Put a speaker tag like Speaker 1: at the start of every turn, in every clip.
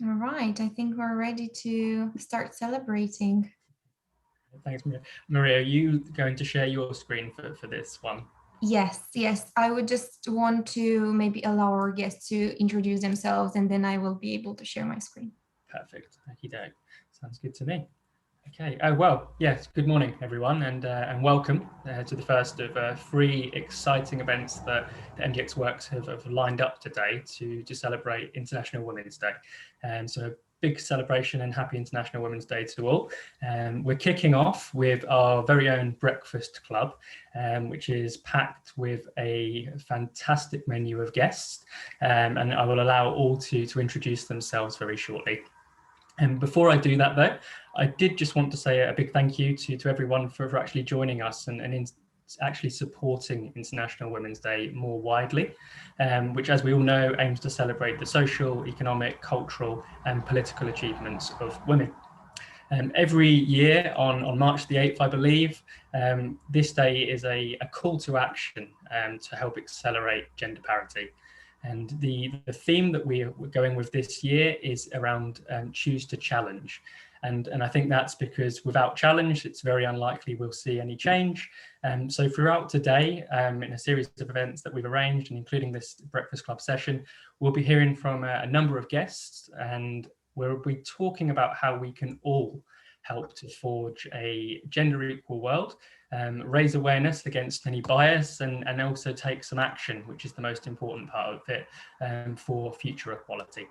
Speaker 1: All right, I think we're ready to start celebrating.
Speaker 2: Thanks, Maria. Maria, are you going to share your screen for this one?
Speaker 1: Yes. I would just want to maybe allow our guests to introduce themselves and then I will be able to share my screen.
Speaker 2: Perfect. Okie doke. Sounds good to me. Okay. Oh well. Yes. Good morning, everyone, and welcome to the first of three exciting events that the MDX Works have lined up today to celebrate International Women's Day. So big celebration and happy International Women's Day to all. We're kicking off with our very own Breakfast Club, which is packed with a fantastic menu of guests, and I will allow all to introduce themselves very shortly. And before I do that, though, I did just want to say a big thank you to everyone for actually joining us and actually supporting International Women's Day more widely, which, as we all know, aims to celebrate the social, economic, cultural, and political achievements of women. Every year on March the 8th, I believe, this day is a call to action to help accelerate gender parity. And the theme that we're going with this year is around choose to challenge. And I think that's because without challenge, it's very unlikely we'll see any change. So throughout today, in a series of events that we've arranged, and including this Breakfast Club session, we'll be hearing from a number of guests, and we'll be talking about how we can all help to forge a gender equal world, raise awareness against any bias, and also take some action, which is the most important part of it, for future equality.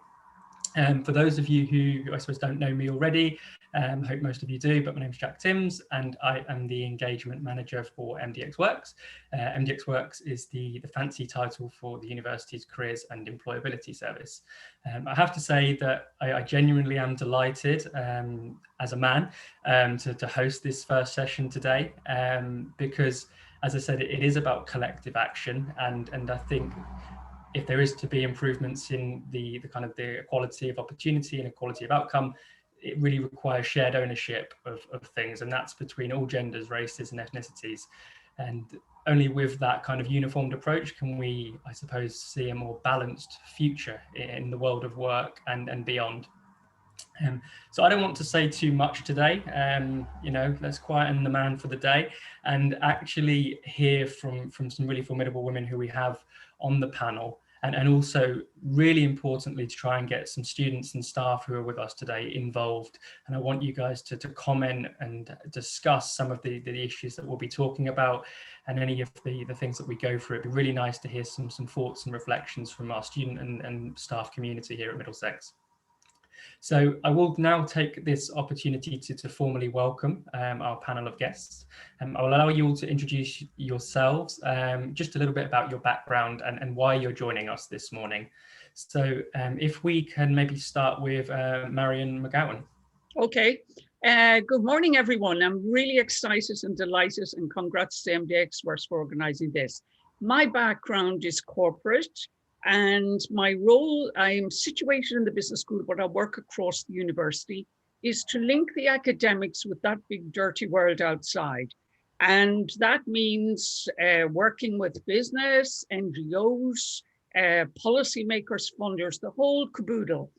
Speaker 2: For those of you who I suppose don't know me already, I hope most of you do, but my name is Jack Timms and I am the engagement manager for MDX Works. MDX Works is the fancy title for the university's careers and employability service. I have to say that I genuinely am delighted as a man to host this first session today, because, as I said, it is about collective action, and I think if there is to be improvements in the kind of the equality of opportunity and equality of outcome, it really requires shared ownership of things, and that's between all genders, races, and ethnicities. And only with that kind of uniformed approach can we, I suppose, see a more balanced future in the world of work and beyond. So I don't want to say too much today. Let's quieten the man for the day and actually hear from some really formidable women who we have on the panel. And also, really importantly, to try and get some students and staff who are with us today involved. And I want you guys to comment and discuss some of the issues that we'll be talking about, and any of the things that we go through. It'd be really nice to hear some thoughts and reflections from our student and staff community here at Middlesex. So I will now take this opportunity to formally welcome our panel of guests. I will allow you all to introduce yourselves, just a little bit about your background and why you're joining us this morning. So if we can maybe start with Marion McGowan.
Speaker 3: Okay. Good morning, everyone. I'm really excited and delighted, and congrats to MDX Works for organising this. My background is corporate, and my role, I'm situated in the business school, but I work across the university, is to link the academics with that big dirty world outside. And that means working with business, NGOs, policymakers, funders, the whole caboodle.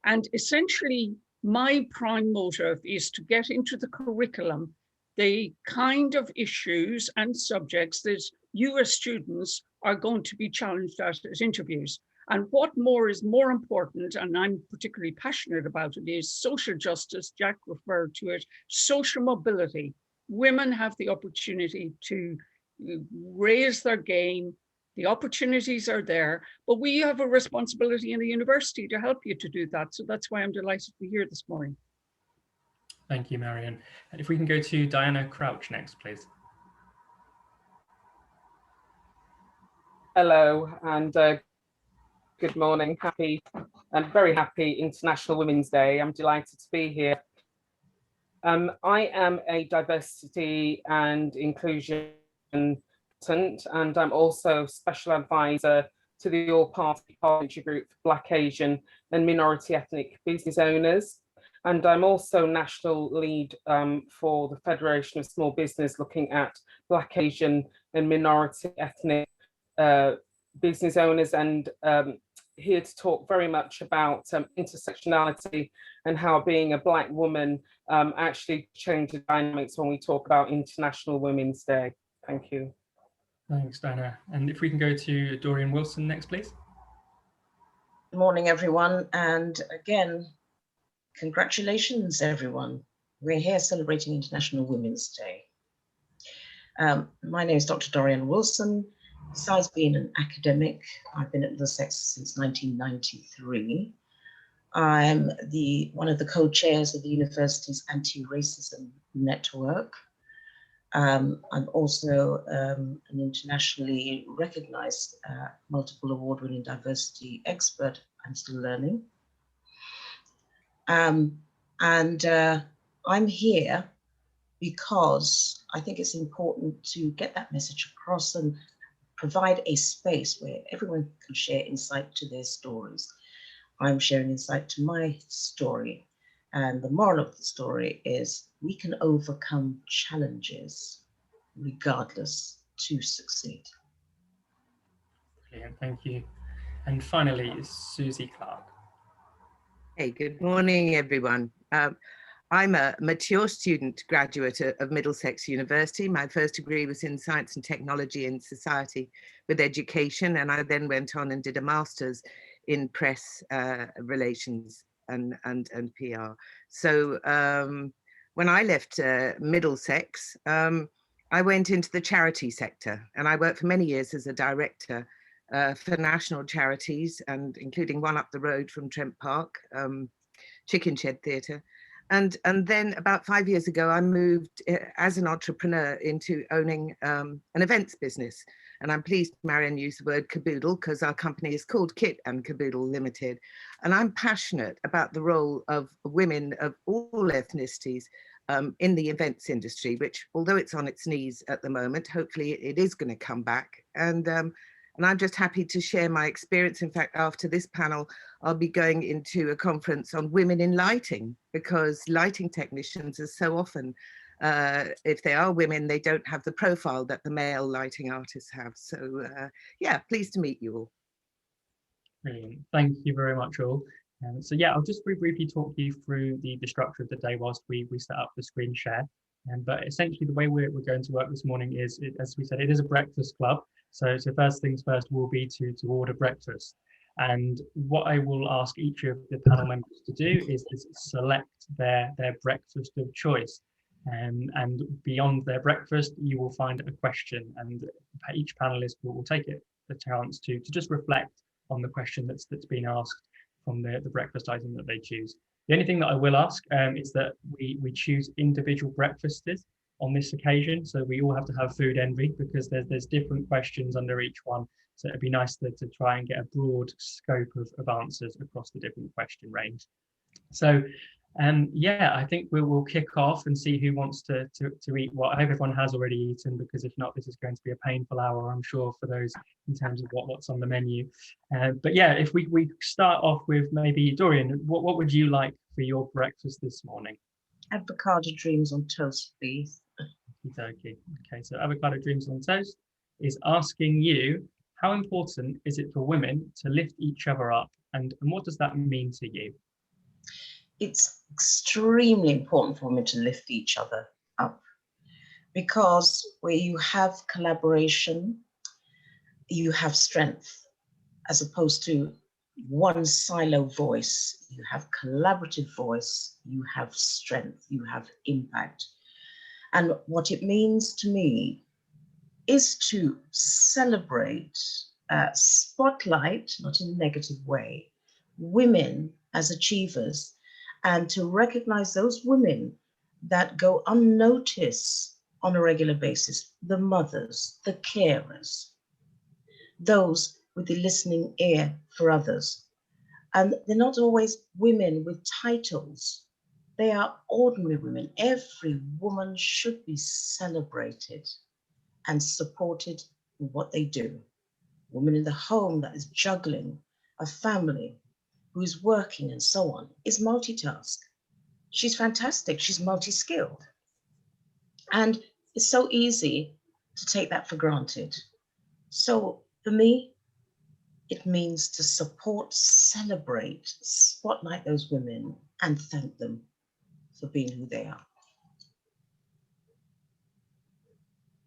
Speaker 3: And essentially, my prime motive is to get into the curriculum the kind of issues and subjects that you as students are going to be challenged at interviews. And what more is more important, and I'm particularly passionate about it, is social justice. Jack referred to it, social mobility. Women have the opportunity to raise their game. The opportunities are there, but we have a responsibility in the university to help you to do that. So that's why I'm delighted to be here this morning.
Speaker 2: Thank you, Marion. And if we can go to Diana Crouch next, please.
Speaker 4: Hello, and good morning. Very happy International Women's Day. I'm delighted to be here. I am a diversity and inclusion consultant, and I'm also special advisor to the all-party parliamentary group for Black, Asian and minority ethnic business owners. And I'm also national lead for the Federation of Small Business, looking at Black, Asian and minority ethnic business owners and here to talk very much about intersectionality and how being a Black woman actually changes dynamics when we talk about International Women's Day. Thank you.
Speaker 2: Thanks, Diana. And if we can go to Dorian Wilson next, please.
Speaker 5: Good morning, everyone. And again, congratulations, everyone. We're here celebrating International Women's Day. My name is Dr. Dorian Wilson. Besides being an academic, I've been at Middlesex since 1993. I'm one of the co-chairs of the university's anti-racism network. I'm also an internationally recognized multiple award-winning diversity expert. I'm still learning. I'm here because I think it's important to get that message across and provide a space where everyone can share insight to their stories. I'm sharing insight to my story. And the moral of the story is we can overcome challenges regardless to succeed.
Speaker 2: Brilliant, thank you. And finally, Susie Clark.
Speaker 6: Hey, good morning, everyone. I'm a mature student graduate of Middlesex University. My first degree was in Science and Technology and Society with Education, and I then went on and did a master's in press relations and PR. So when I left Middlesex, I went into the charity sector, and I worked for many years as a director for national charities, and including one up the road from Trent Park, Chicken Shed Theatre. And then about 5 years ago, I moved as an entrepreneur into owning an events business. And I'm pleased Marianne used the word caboodle because our company is called Kit and Caboodle Limited. And I'm passionate about the role of women of all ethnicities in the events industry, which, although it's on its knees at the moment, hopefully it is going to come back. And I'm just happy to share my experience. In fact, after this panel, I'll be going into a conference on women in lighting, because lighting technicians are so often, if they are women, they don't have the profile that the male lighting artists have. So yeah, pleased to meet you all.
Speaker 2: Brilliant, thank you very much all. So yeah, I'll just briefly talk you through the structure of the day whilst we set up the screen share. But essentially the way we're going to work this morning is, as we said, it is a breakfast club. So first things first will be to order breakfast. And what I will ask each of the panel members to do is select their breakfast of choice. And beyond their breakfast, you will find a question, and each panelist will take the chance to just reflect on the question that's been asked from the breakfast item that they choose. The only thing that I will ask is that we choose individual breakfasters on this occasion, so we all have to have food envy, because there's different questions under each one, so it'd be nice to try and get a broad scope of answers across the different question range. So yeah, I think we'll kick off and see who wants to eat what. I hope everyone has already eaten, because if not, this is going to be a painful hour, I'm sure, for those in terms of what's on the menu. But yeah, if we start off with maybe Dorian, what would you like for your breakfast this morning?
Speaker 5: Avocado dreams on toast, please.
Speaker 2: Okay, so avocado dreams on toast is asking you, how important is it for women to lift each other up, and what does that mean to you?
Speaker 5: It's extremely important for women to lift each other up, because where you have collaboration, you have strength, as opposed to one silo voice. You have collaborative voice, you have strength, you have impact. And what it means to me is to celebrate, spotlight, not in a negative way, women as achievers, and to recognize those women that go unnoticed on a regular basis, the mothers, the carers, those with the listening ear for others. And they're not always women with titles. They are ordinary women. Every woman should be celebrated and supported in what they do. Women in the home that is juggling a family, who is working and so on, is multitask. She's fantastic. She's multi-skilled. And it's so easy to take that for granted. So for me, It means to support, celebrate, spotlight those women and thank them for being who they are.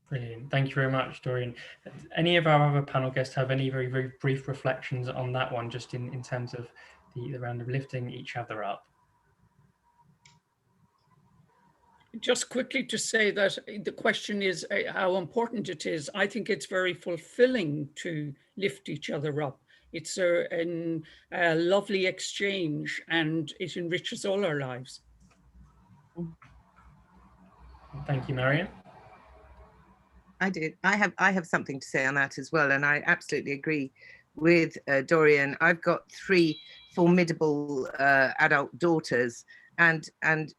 Speaker 2: Brilliant. Thank you very much, Dorian. Any of our other panel guests have any very, very brief reflections on that one, just in terms of the round of lifting each other up?
Speaker 3: Just quickly to say that the question is how important it is. I think it's very fulfilling to lift each other up. It's a lovely exchange and it enriches all our lives.
Speaker 2: Thank you, Marion.
Speaker 6: I do. I have something to say on that as well, and I absolutely agree with Dorian. I've got 3 formidable adult daughters, and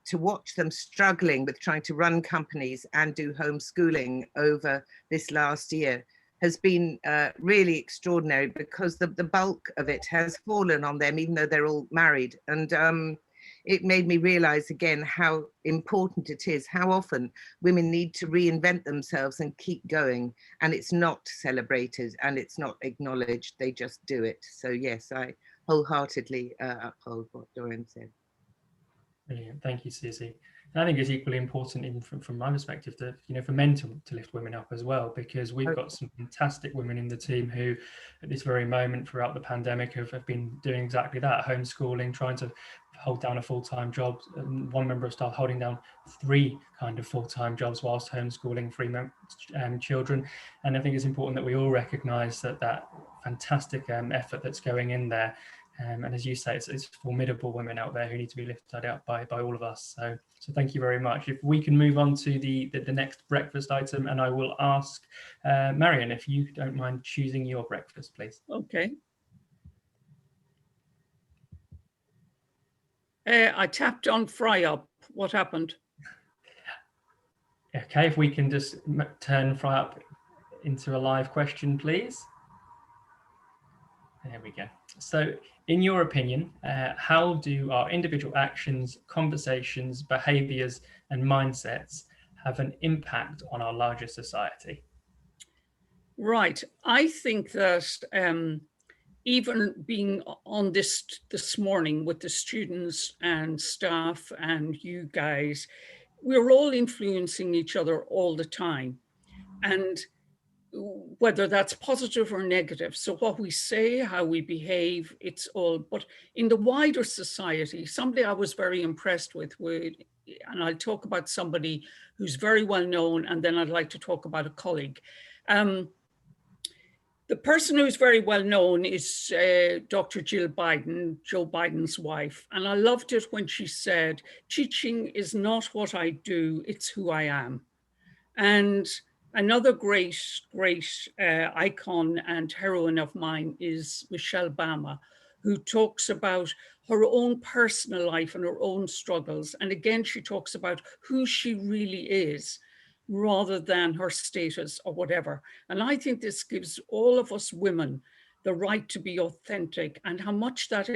Speaker 6: to watch them struggling with trying to run companies and do homeschooling over this last year has been really extraordinary, because the bulk of it has fallen on them, even though they're all married. And it made me realize again how important it is, how often women need to reinvent themselves and keep going, and it's not celebrated and it's not acknowledged, they just do it. So yes, I wholeheartedly uphold what Dorian said.
Speaker 2: Brilliant. Thank you, Susie. And I think it's equally important, even from my perspective, that for men to lift women up as well, because we've got some fantastic women in the team who, at this very moment throughout the pandemic, have been doing exactly that: homeschooling, trying to hold down a full-time job. One member of staff holding down 3 kind of full-time jobs whilst homeschooling 3 children. And I think it's important that we all recognise that fantastic effort that's going in there. And as you say, it's formidable women out there who need to be lifted up by all of us. So thank you very much. If we can move on to the next breakfast item, and I will ask Marion, if you don't mind choosing your breakfast, please.
Speaker 3: Okay. I tapped on fry up. What happened?
Speaker 2: Okay, if we can just turn fry up into a live question, please. There we go. So, in your opinion, how do our individual actions, conversations, behaviours and mindsets have an impact on our larger society?
Speaker 3: Right. I think that even being on this morning with the students and staff and you guys, we're all influencing each other all the time. And whether that's positive or negative. So what we say, how we behave, it's all, but in the wider society, somebody I was very impressed with, and I'll talk about somebody who's very well known, and then I'd like to talk about a colleague. The person who's very well known is Dr. Jill Biden, Joe Biden's wife. And I loved it when she said, teaching is not what I do, it's who I am. And another great icon and heroine of mine is Michelle Obama, who talks about her own personal life and her own struggles. And again, she talks about who she really is, rather than her status or whatever. And I think this gives all of us women the right to be authentic, and how much that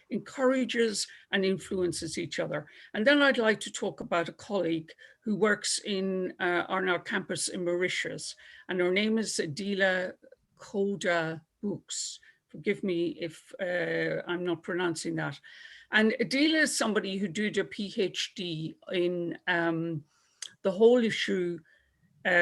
Speaker 3: encourages and influences each other. And then I'd like to talk about a colleague who works on our campus in Mauritius, and her name is Adila Koda Books. Forgive me if I'm not pronouncing that. And Adila is somebody who did a PhD in the whole issue.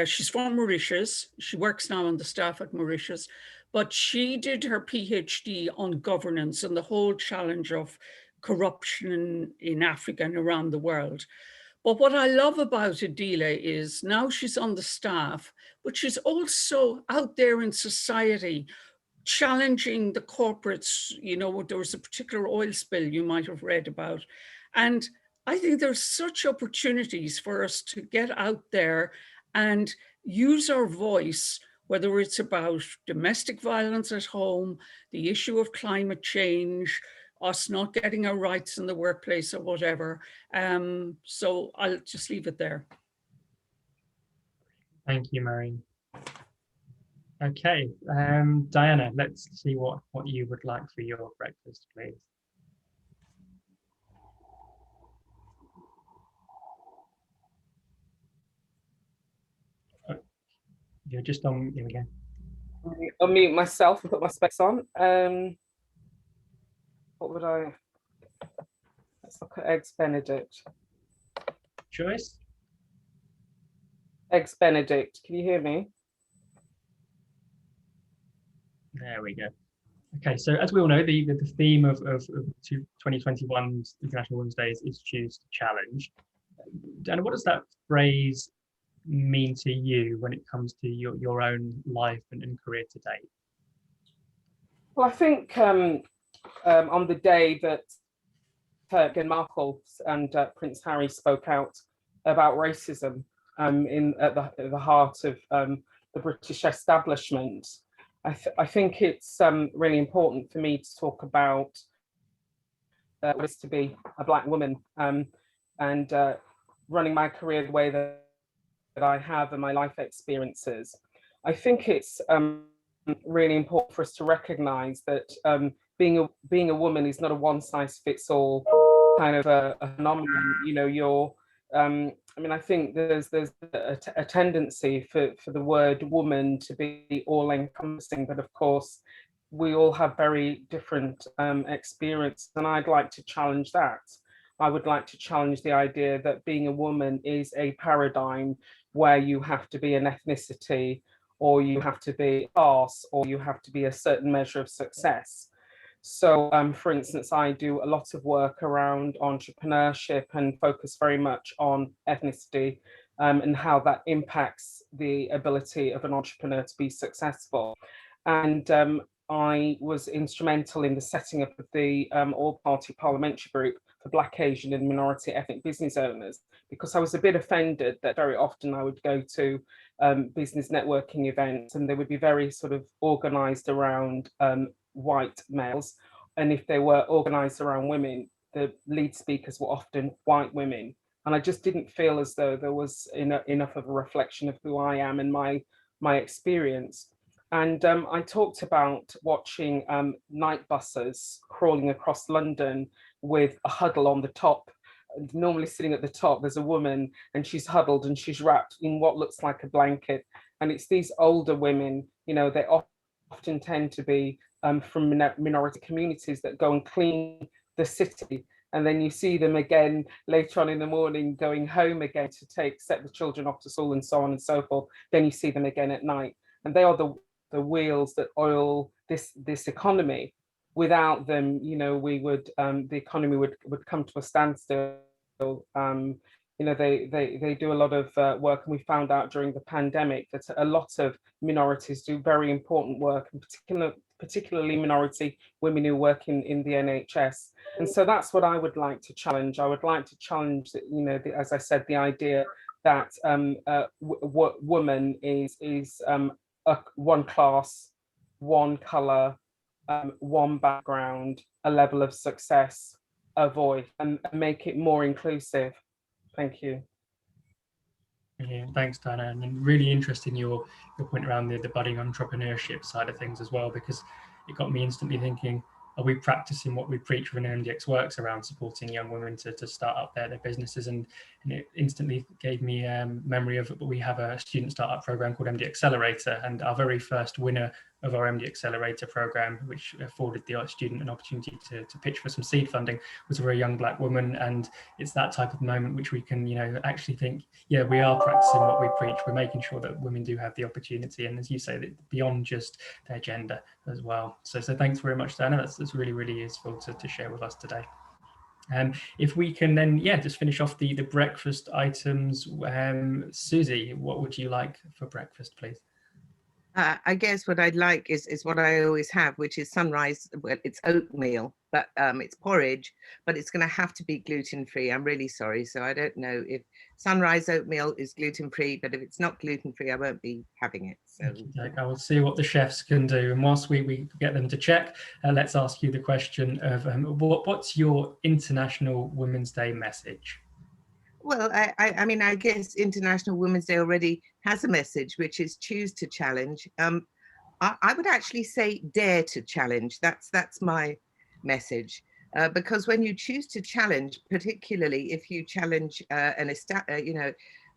Speaker 3: She's from Mauritius. She works now on the staff at Mauritius, but she did her PhD on governance and the whole challenge of corruption in Africa and around the world. But what I love about Adila is now she's on the staff, but she's also out there in society challenging the corporates. There was a particular oil spill you might have read about. And I think there's such opportunities for us to get out there and use our voice, whether it's about domestic violence at home, the issue of climate change, us not getting our rights in the workplace or whatever. So I'll just leave it there.
Speaker 2: Thank you, Marion. Okay, Diana, let's see what you would like for your breakfast, please. You're just on, here we go.
Speaker 4: unmute myself and put my specs on. What would I? Let's look at Eggs Benedict.
Speaker 2: Choice?
Speaker 4: Eggs Benedict, can you hear me?
Speaker 2: There we go. Okay, so as we all know, the theme of 2021's International Women's Day is Choose to Challenge. Dana, what does that phrase mean to you when it comes to your own life and career to date?
Speaker 4: Well, I think on the day that Meghan Markle and Prince Harry spoke out about racism at the heart of the British establishment, I think it's really important for me to talk about what it is to be a Black woman and running my career the way that I have and my life experiences. I think it's really important for us to recognise that being a woman is not a one-size-fits-all kind of a phenomenon. You know, I mean, I think there's a tendency for the word woman to be all-encompassing, but of course, we all have very different experiences, and I'd like to challenge that. I would like to challenge the idea that being a woman is a paradigm where you have to be an ethnicity, or you have to be class, or you have to be a certain measure of success. So, for instance, I do a lot of work around entrepreneurship and focus very much on ethnicity and how that impacts the ability of an entrepreneur to be successful. And I was instrumental in the setting up of the all-party parliamentary group for Black, Asian and minority ethnic business owners, because I was a bit offended that very often I would go to business networking events and they would be very sort of organised around white males, and if they were organised around women, the lead speakers were often white women, and I just didn't feel as though there was enough of a reflection of who I am and my experience. And I talked about watching night buses crawling across London with a huddle on the top. Normally sitting at the top, there's a woman and she's huddled and she's wrapped in what looks like a blanket. And it's these older women, you know, they often tend to be from minority communities that go and clean the city. And then you see them again later on in the morning going home again to set the children off to school and so on and so forth. Then you see them again at night. And they are the wheels that oil this economy. Without them, you know, the economy would come to a standstill. You know, they do a lot of work, and we found out during the pandemic that a lot of minorities do very important work, and particularly minority women who work in the NHS. And so that's what I would like to challenge. I would like to challenge, you know, as I said, the idea that woman is one class, one colour, one background, a level of success, a voice, and make it more inclusive. Thank you.
Speaker 2: Yeah, thanks, Dana. And really interesting your point around the budding entrepreneurship side of things as well, because it got me instantly thinking, are we practicing what we preach within MDX Works around supporting young women to start up their businesses? And it instantly gave me memory of, we have a student startup program called MD Accelerator, and our very first winner of our MD Accelerator program, which afforded the student an opportunity to pitch for some seed funding, was a very young Black woman. And it's that type of moment which we can, you know, actually think, yeah, we are practicing what we preach. We're making sure that women do have the opportunity, and as you say, that beyond just their gender as well. So thanks very much, Dana. That's really, really useful to share with us today. If we can then, just finish off the breakfast items. Susie, what would you like for breakfast, please?
Speaker 6: I guess what I'd like is what I always have, which is sunrise. Well, it's oatmeal, but it's porridge, but it's going to have to be gluten-free. I'm really sorry. So I don't know if sunrise oatmeal is gluten-free, but if it's not gluten-free, I won't be having it. So
Speaker 2: I will see what the chefs can do. And whilst we get them to check, let's ask you the question of what's your International Women's Day message?
Speaker 6: Well, I mean, I guess International Women's Day already has a message, which is choose to challenge. I would actually say dare to challenge. That's my message, because when you choose to challenge, particularly if you challenge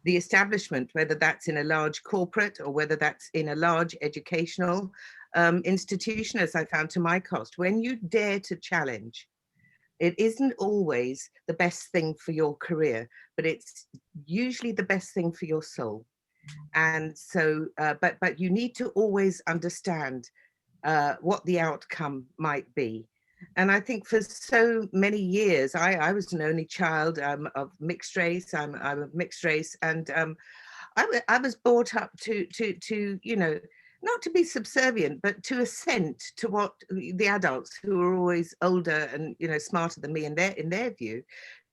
Speaker 6: the establishment, whether that's in a large corporate or whether that's in a large educational institution, as I found to my cost, when you dare to challenge, it isn't always the best thing for your career, but it's usually the best thing for your soul. And so, but you need to always understand what the outcome might be. And I think for so many years, I was an only child of mixed race. I'm of mixed race, and I was brought up to you know, not to be subservient, but to assent to what the adults who were always older and, you know, smarter than me in their view,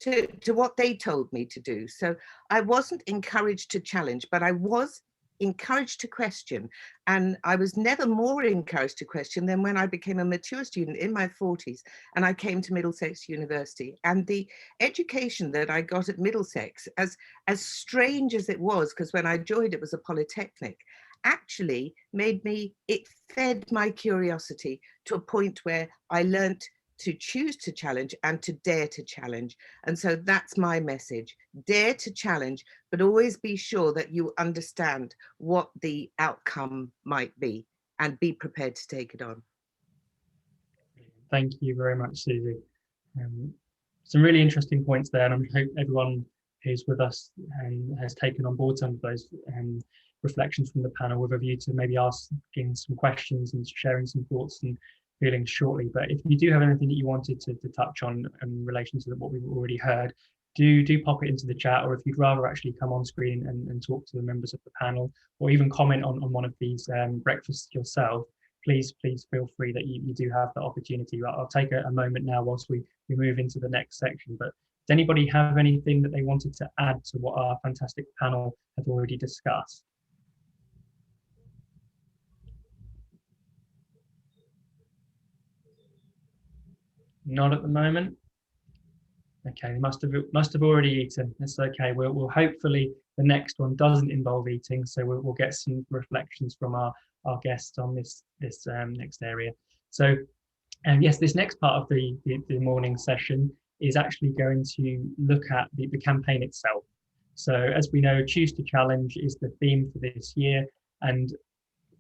Speaker 6: to what they told me to do. So I wasn't encouraged to challenge, but I was encouraged to question. And I was never more encouraged to question than when I became a mature student in my 40s and I came to Middlesex University. And the education that I got at Middlesex, as strange as it was, because when I joined it was a polytechnic, actually made me, it fed my curiosity to a point where I learnt to choose to challenge and to dare to challenge. And so that's my message: dare to challenge, but always be sure that you understand what the outcome might be and be prepared to take it on.
Speaker 2: Thank you very much, Susie. Some really interesting points there, and I hope everyone who's with us has taken on board some of those reflections from the panel with a view to maybe asking some questions and sharing some thoughts and feelings shortly. But if you do have anything that you wanted to touch on in relation to what we've already heard, do pop it into the chat, or if you'd rather actually come on screen and talk to the members of the panel, or even comment on one of these breakfasts yourself, please feel free that you do have that opportunity. I'll take a moment now whilst we move into the next section. But does anybody have anything that they wanted to add to what our fantastic panel have already discussed? Not at the moment. Okay, they must have already eaten. It's okay. We'll hopefully the next one doesn't involve eating, so we'll get some reflections from our guests on this next area. So, yes, this next part of the morning session is actually going to look at the campaign itself. So, as we know, Choose to Challenge is the theme for this year, and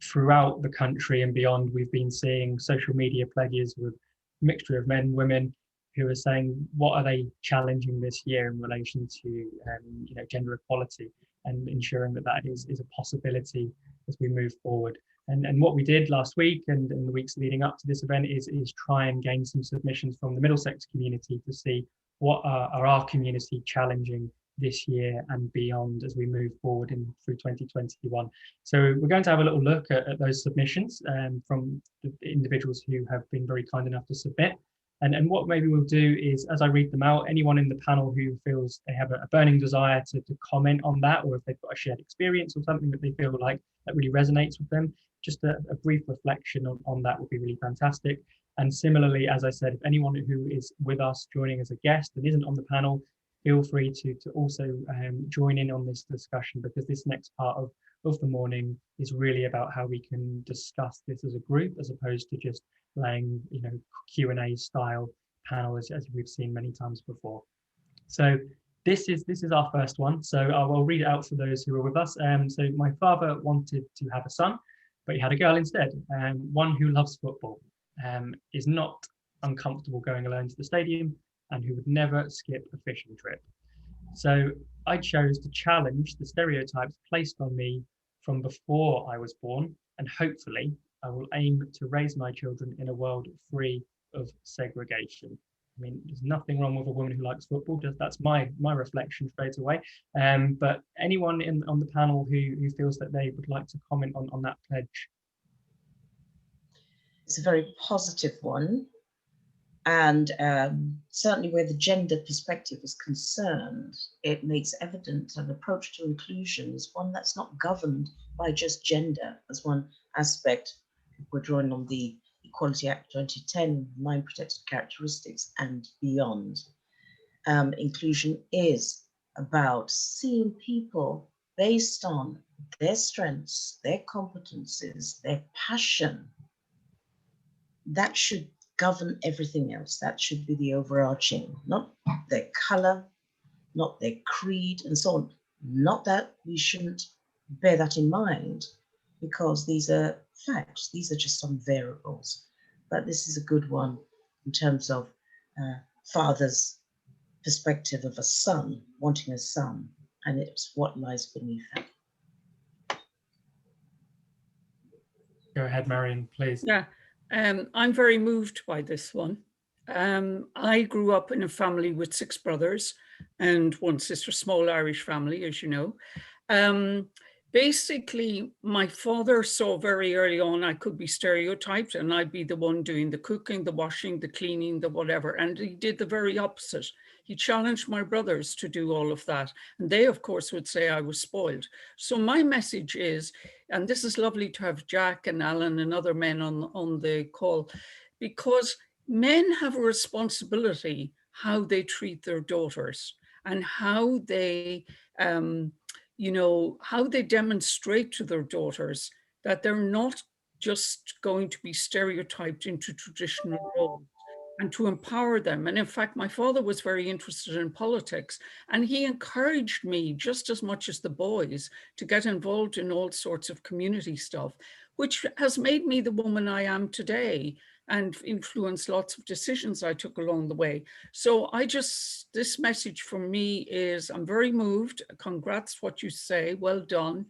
Speaker 2: throughout the country and beyond, we've been seeing social media pledges with a mixture of men, women, who are saying what are they challenging this year in relation to you know, gender equality, and ensuring that is a possibility as we move forward. And what we did last week and in the weeks leading up to this event is try and gain some submissions from the Middlesex community to see what are our community challenging this year and beyond as we move forward through 2021. So we're going to have a little look at those submissions from the individuals who have been very kind enough to submit. And what maybe we'll do is, as I read them out, anyone in the panel who feels they have a burning desire to comment on that, or if they've got a shared experience or something that they feel like that really resonates with them, just a brief reflection on that would be really fantastic. And similarly, as I said, if anyone who is with us joining as a guest and isn't on the panel, feel free to also join in on this discussion, because this next part of the morning is really about how we can discuss this as a group, as opposed to just laying, you know, Q&A style panel as we've seen many times before. So this is our first one. So I'll read it out for those who are with us. So my father wanted to have a son, but he had a girl instead, one who loves football, is not uncomfortable going alone to the stadium, and who would never skip a fishing trip. So I chose to challenge the stereotypes placed on me from before I was born, and hopefully I will aim to raise my children in a world free of segregation. I mean, there's nothing wrong with a woman who likes football. That's my reflection straight away. But anyone on the panel who feels that they would like to comment on that pledge?
Speaker 5: It's a very positive one. And certainly where the gender perspective is concerned, it makes evident an approach to inclusion is one that's not governed by just gender as one aspect. We're drawing on the Equality Act 2010, 9 protected characteristics and beyond. Inclusion is about seeing people based on their strengths, their competencies, their passion. That should govern everything else. That should be the overarching, not their color, not their creed, and so on. Not that we shouldn't bear that in mind, because these are facts, these are just some variables. But this is a good one in terms of father's perspective of a son, wanting a son, and it's what lies beneath that.
Speaker 2: Go ahead, Marion, please.
Speaker 3: Yeah, I'm very moved by this one. I grew up in a family with 6 brothers and 1 sister, small Irish family, as you know. Basically, my father saw very early on I could be stereotyped and I'd be the one doing the cooking, the washing, the cleaning, the whatever. And he did the very opposite. He challenged my brothers to do all of that. And they, of course, would say I was spoiled. So my message is, and this is lovely to have Jack and Alan and other men on the call, because men have a responsibility how they treat their daughters and how they, you know, how they demonstrate to their daughters that they're not just going to be stereotyped into traditional roles, and to empower them. And in fact, my father was very interested in politics, and he encouraged me just as much as the boys to get involved in all sorts of community stuff, which has made me the woman I am today and influenced lots of decisions I took along the way. So this message from me is, I'm very moved. Congrats what you say, well done.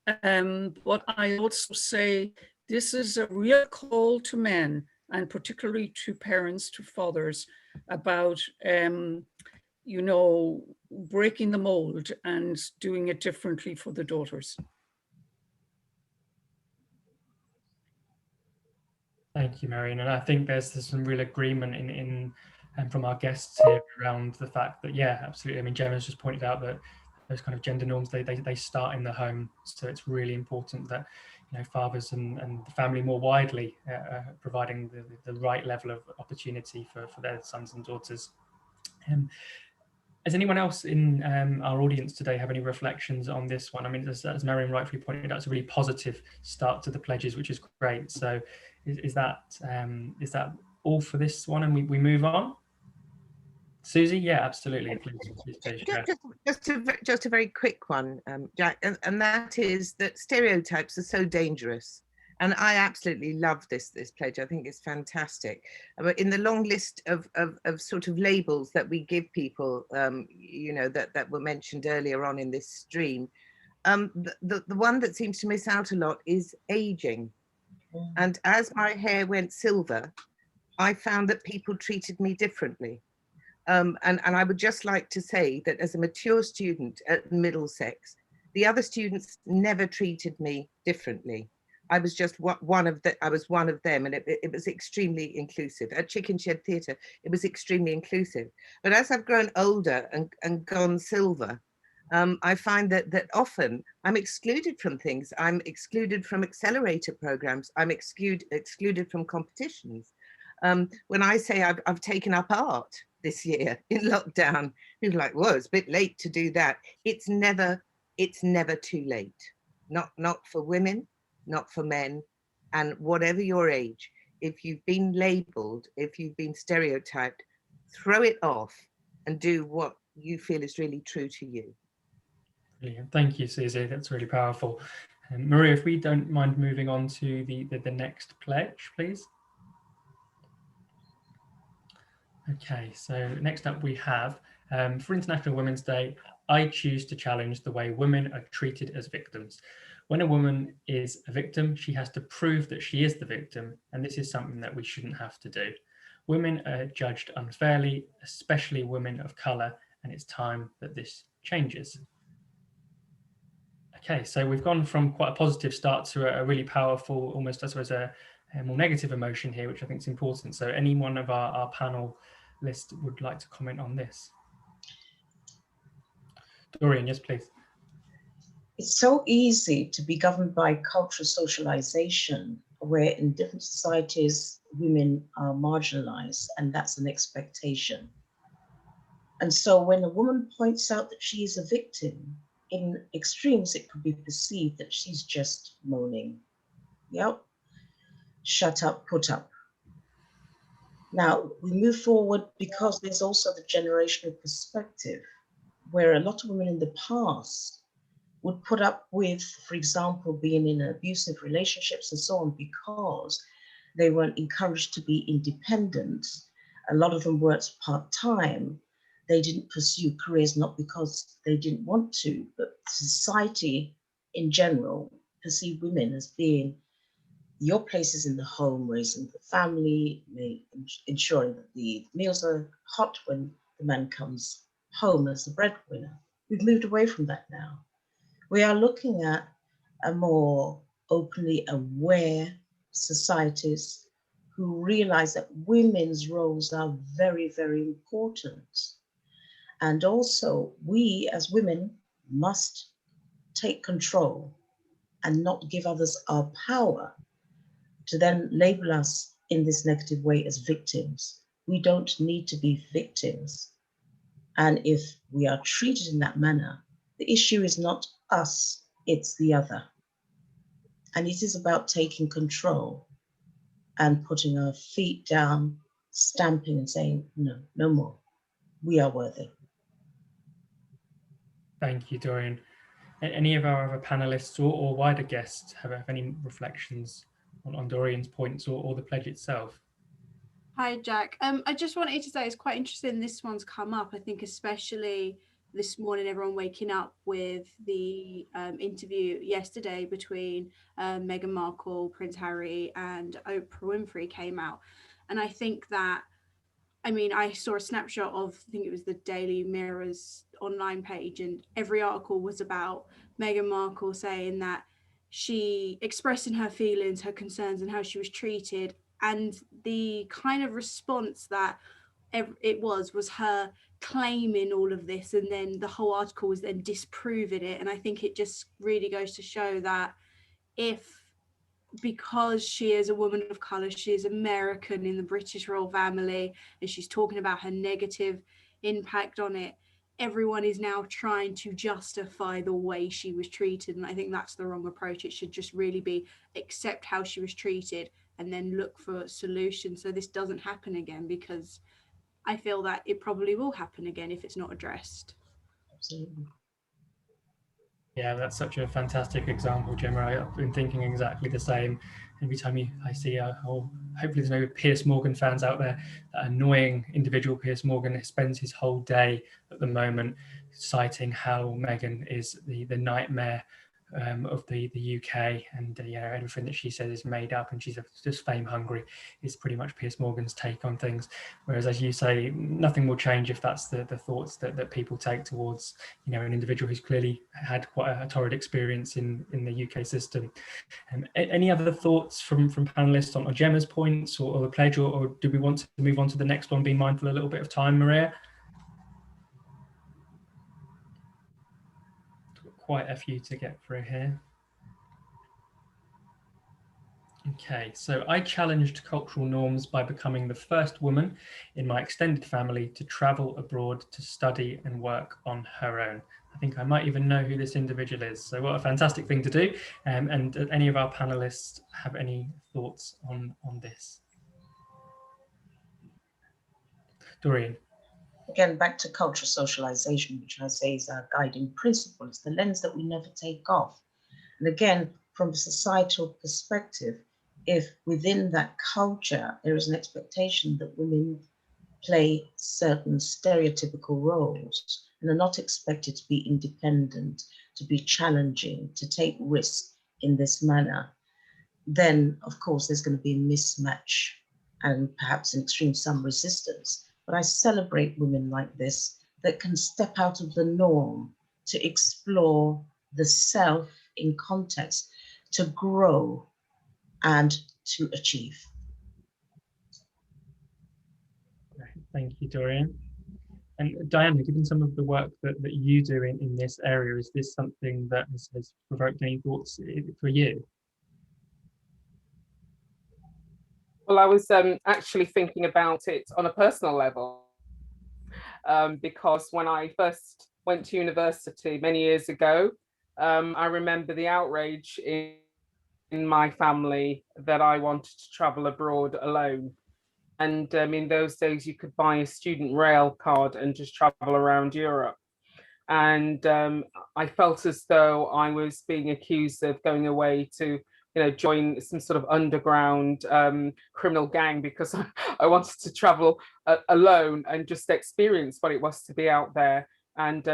Speaker 3: But I also say, this is a real call to men, and particularly to parents, to fathers, about, you know, breaking the mold and doing it differently for the daughters.
Speaker 2: Thank you, Marion. And I think there's some real agreement in from our guests here around the fact that, yeah, absolutely. I mean, Gemma's just pointed out that those kind of gender norms, they start in the home. So it's really important that, you know, fathers and the family more widely providing the right level of opportunity for their sons and daughters. Does anyone else in our audience today have any reflections on this one? I mean, as Marion rightfully pointed out, it's a really positive start to the pledges, which is great. So is that all for this one, and we move on? Susie? Yeah, absolutely. Please
Speaker 6: Just a very quick one, Jack, and that is that stereotypes are so dangerous. And I absolutely love this pledge. I think it's fantastic. But in the long list of sort of labels that we give people, you know, that were mentioned earlier on in this stream, the one that seems to miss out a lot is aging. And as my hair went silver, I found that people treated me differently. And I would just like to say that as a mature student at Middlesex, the other students never treated me differently. I was just one of them, and it was extremely inclusive. At Chicken Shed Theatre, it was extremely inclusive. But as I've grown older and gone silver, I find that often I'm excluded from things. I'm excluded from accelerator programs. I'm excluded from competitions. When I say I've taken up art this year in lockdown, people are like, whoa, it's a bit late to do that. It's never too late. Not for women, not for men, and whatever your age, if you've been labeled, if you've been stereotyped, throw it off and do what you feel is really true to you.
Speaker 2: Brilliant. Thank you, Susie. That's really powerful. Maria, if we don't mind moving on to the next pledge, please. Okay, so next up we have, for International Women's Day, I choose to challenge the way women are treated as victims. When a woman is a victim, she has to prove that she is the victim, and this is something that we shouldn't have to do. Women are judged unfairly, especially women of colour, and it's time that this changes. Okay, so we've gone from quite a positive start to a really powerful, almost I suppose a more negative emotion here, which I think is important. So any one of our panel list would like to comment on this? Dorian, yes, please.
Speaker 5: It's so easy to be governed by cultural socialization, where in different societies, women are marginalized, and that's an expectation. And so when a woman points out that she is a victim, in extremes, it could be perceived that she's just moaning. Yep. Shut up, put up. Now, we move forward because there's also the generational perspective where a lot of women in the past would put up with, for example, being in abusive relationships and so on because they weren't encouraged to be independent. A lot of them worked part-time. They didn't pursue careers not because they didn't want to, but society in general perceived women as being your place is in the home, raising the family, ensuring that the meals are hot when the man comes home as the breadwinner. We've moved away from that now. We are looking at a more openly aware societies who realize that women's roles are very, very important. And also, we as women must take control and not give others our power to then label us in this negative way as victims. We don't need to be victims. And if we are treated in that manner, the issue is not us, it's the other. And it is about taking control and putting our feet down, stamping and saying, no, no more. We are worthy.
Speaker 2: Thank you, Dorian. Any of our other panelists or wider guests have any reflections on Dorian's points or the pledge itself?
Speaker 7: Hi, Jack. I just wanted to say it's quite interesting this one's come up. I think especially this morning, everyone waking up with the interview yesterday between Meghan Markle, Prince Harry and Oprah Winfrey came out. And I think that, I mean, I saw a snapshot of, I think it was the Daily Mirror's online page, and every article was about Meghan Markle saying that she expressing her feelings, her concerns and how she was treated. And the kind of response that it was her claiming all of this, and then the whole article was then disproving it. And I think it just really goes to show that because she is a woman of colour, she is American in the British royal family, and she's talking about her negative impact on it, everyone is now trying to justify the way she was treated. And I think that's the wrong approach. It should just really be accept how she was treated and then look for solutions so this doesn't happen again, because I feel that it probably will happen again if it's not addressed.
Speaker 5: Absolutely.
Speaker 2: Yeah, that's such a fantastic example, Gemma. I've been thinking exactly the same. Every time I see hopefully there's no Piers Morgan fans out there, that annoying individual Piers Morgan spends his whole day at the moment citing how Meghan is the nightmare of the UK, and everything that she says is made up, and she's just fame hungry, is pretty much Piers Morgan's take on things. Whereas, as you say, nothing will change if that's the thoughts that people take towards an individual who's clearly had quite a torrid experience in the UK system. Any other thoughts from panelists on Gemma's points or the pledge, or do we want to move on to the next one, being mindful a little bit of time, Maria? Quite a few to get through here. Okay, so I challenged cultural norms by becoming the first woman in my extended family to travel abroad to study and work on her own. I think I might even know who this individual is. So what a fantastic thing to do. And any of our panelists have any thoughts on this? Dorian.
Speaker 5: Again, back to cultural socialization, which I say is our guiding principle. It's the lens that we never take off. And again, from a societal perspective, if within that culture there is an expectation that women play certain stereotypical roles and are not expected to be independent, to be challenging, to take risks in this manner, then of course there's going to be a mismatch and perhaps in extreme some resistance. But I celebrate women like this that can step out of the norm to explore the self in context, to grow and to achieve.
Speaker 2: Thank you, Dorian. And Diana, given some of the work that you do in this area, is this something that has provoked any thoughts for you?
Speaker 4: Well, I was actually thinking about it on a personal level, because when I first went to university many years ago, I remember the outrage in my family that I wanted to travel abroad alone. And in those days, you could buy a student rail card and just travel around Europe. and I felt as though I was being accused of going away to, join some sort of underground criminal gang, because I wanted to travel alone and just experience what it was to be out there. And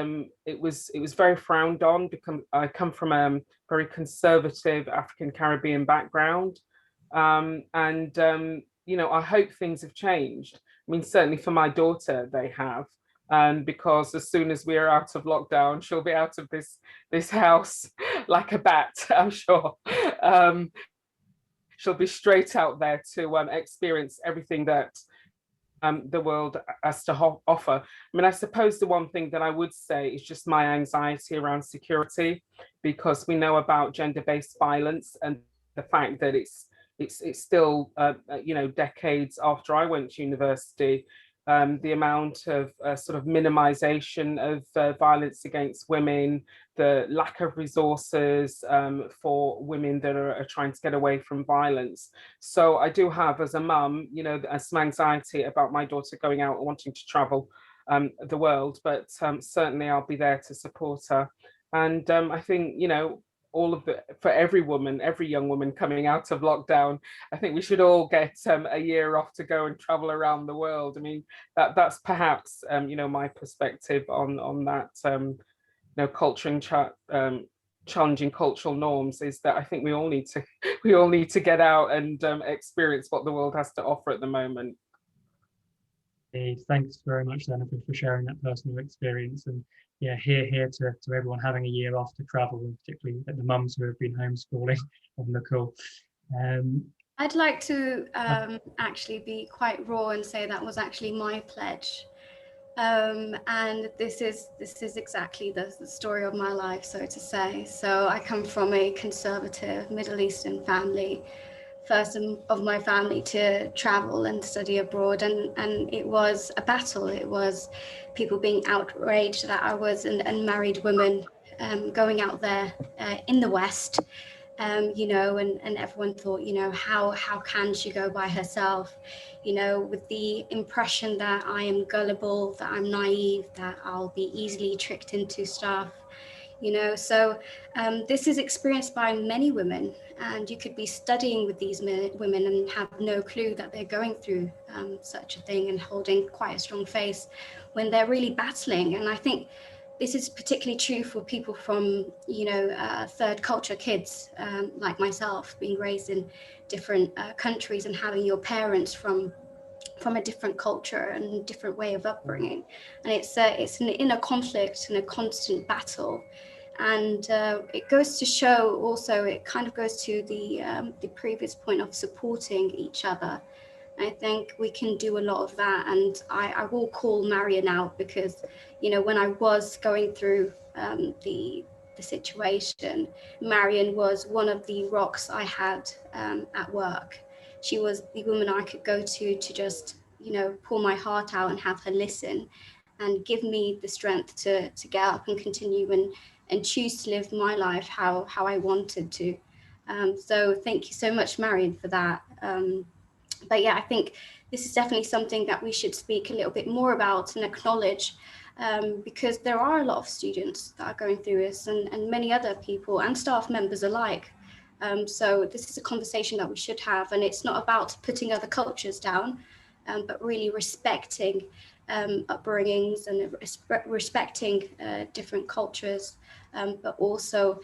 Speaker 4: it was very frowned on, because I come from a very conservative African Caribbean background, and I hope things have changed. I mean, certainly for my daughter, they have. Because as soon as we are out of lockdown, she'll be out of this house like a bat, I'm sure. She'll be straight out there to experience everything that the world has to offer. I mean, I suppose the one thing that I would say is just my anxiety around security, because we know about gender-based violence, and the fact that it's still decades after I went to university. The amount of sort of minimization of violence against women, the lack of resources for women that are trying to get away from violence. So I do have, as a mum, some anxiety about my daughter going out and wanting to travel the world, but certainly I'll be there to support her. And I think, for every woman, every young woman coming out of lockdown, I think we should all get a year off to go and travel around the world. I mean, that's perhaps my perspective on that. Culture and challenging cultural norms, is that I think we all need to get out and experience what the world has to offer at the moment.
Speaker 2: Thanks very much, Dana, for sharing that personal experience. And yeah, here to everyone having a year off to travel, and particularly the mums who have been homeschooling on the call.
Speaker 8: I'd like to actually be quite raw and say that was actually my pledge. And this is exactly the story of my life, so to say. So I come from a conservative Middle Eastern family, first of my family to travel and study abroad, and it was a battle. It was people being outraged that I was an married woman going out there in the West, and everyone thought, how can she go by herself, with the impression that I am gullible, that I'm naive, that I'll be easily tricked into stuff. So this is experienced by many women, and you could be studying with these women and have no clue that they're going through such a thing, and holding quite a strong face when they're really battling. And I think this is particularly true for people from, third culture kids like myself, being raised in different countries and having your parents from a different culture and different way of upbringing. And it's an inner conflict and a constant battle. And it goes to show also, it kind of goes to the previous point of supporting each other. I think we can do a lot of that. And I will call Marion out, because, when I was going through the situation, Marion was one of the rocks I had at work. She was the woman I could go to just, pour my heart out and have her listen and give me the strength to get up and continue and choose to live my life how I wanted to. So thank you so much, Marion, for that. But yeah, I think this is definitely something that we should speak a little bit more about and acknowledge, because there are a lot of students that are going through this, and many other people and staff members alike. So this is a conversation that we should have, and it's not about putting other cultures down, but really respecting upbringings and respecting different cultures, but also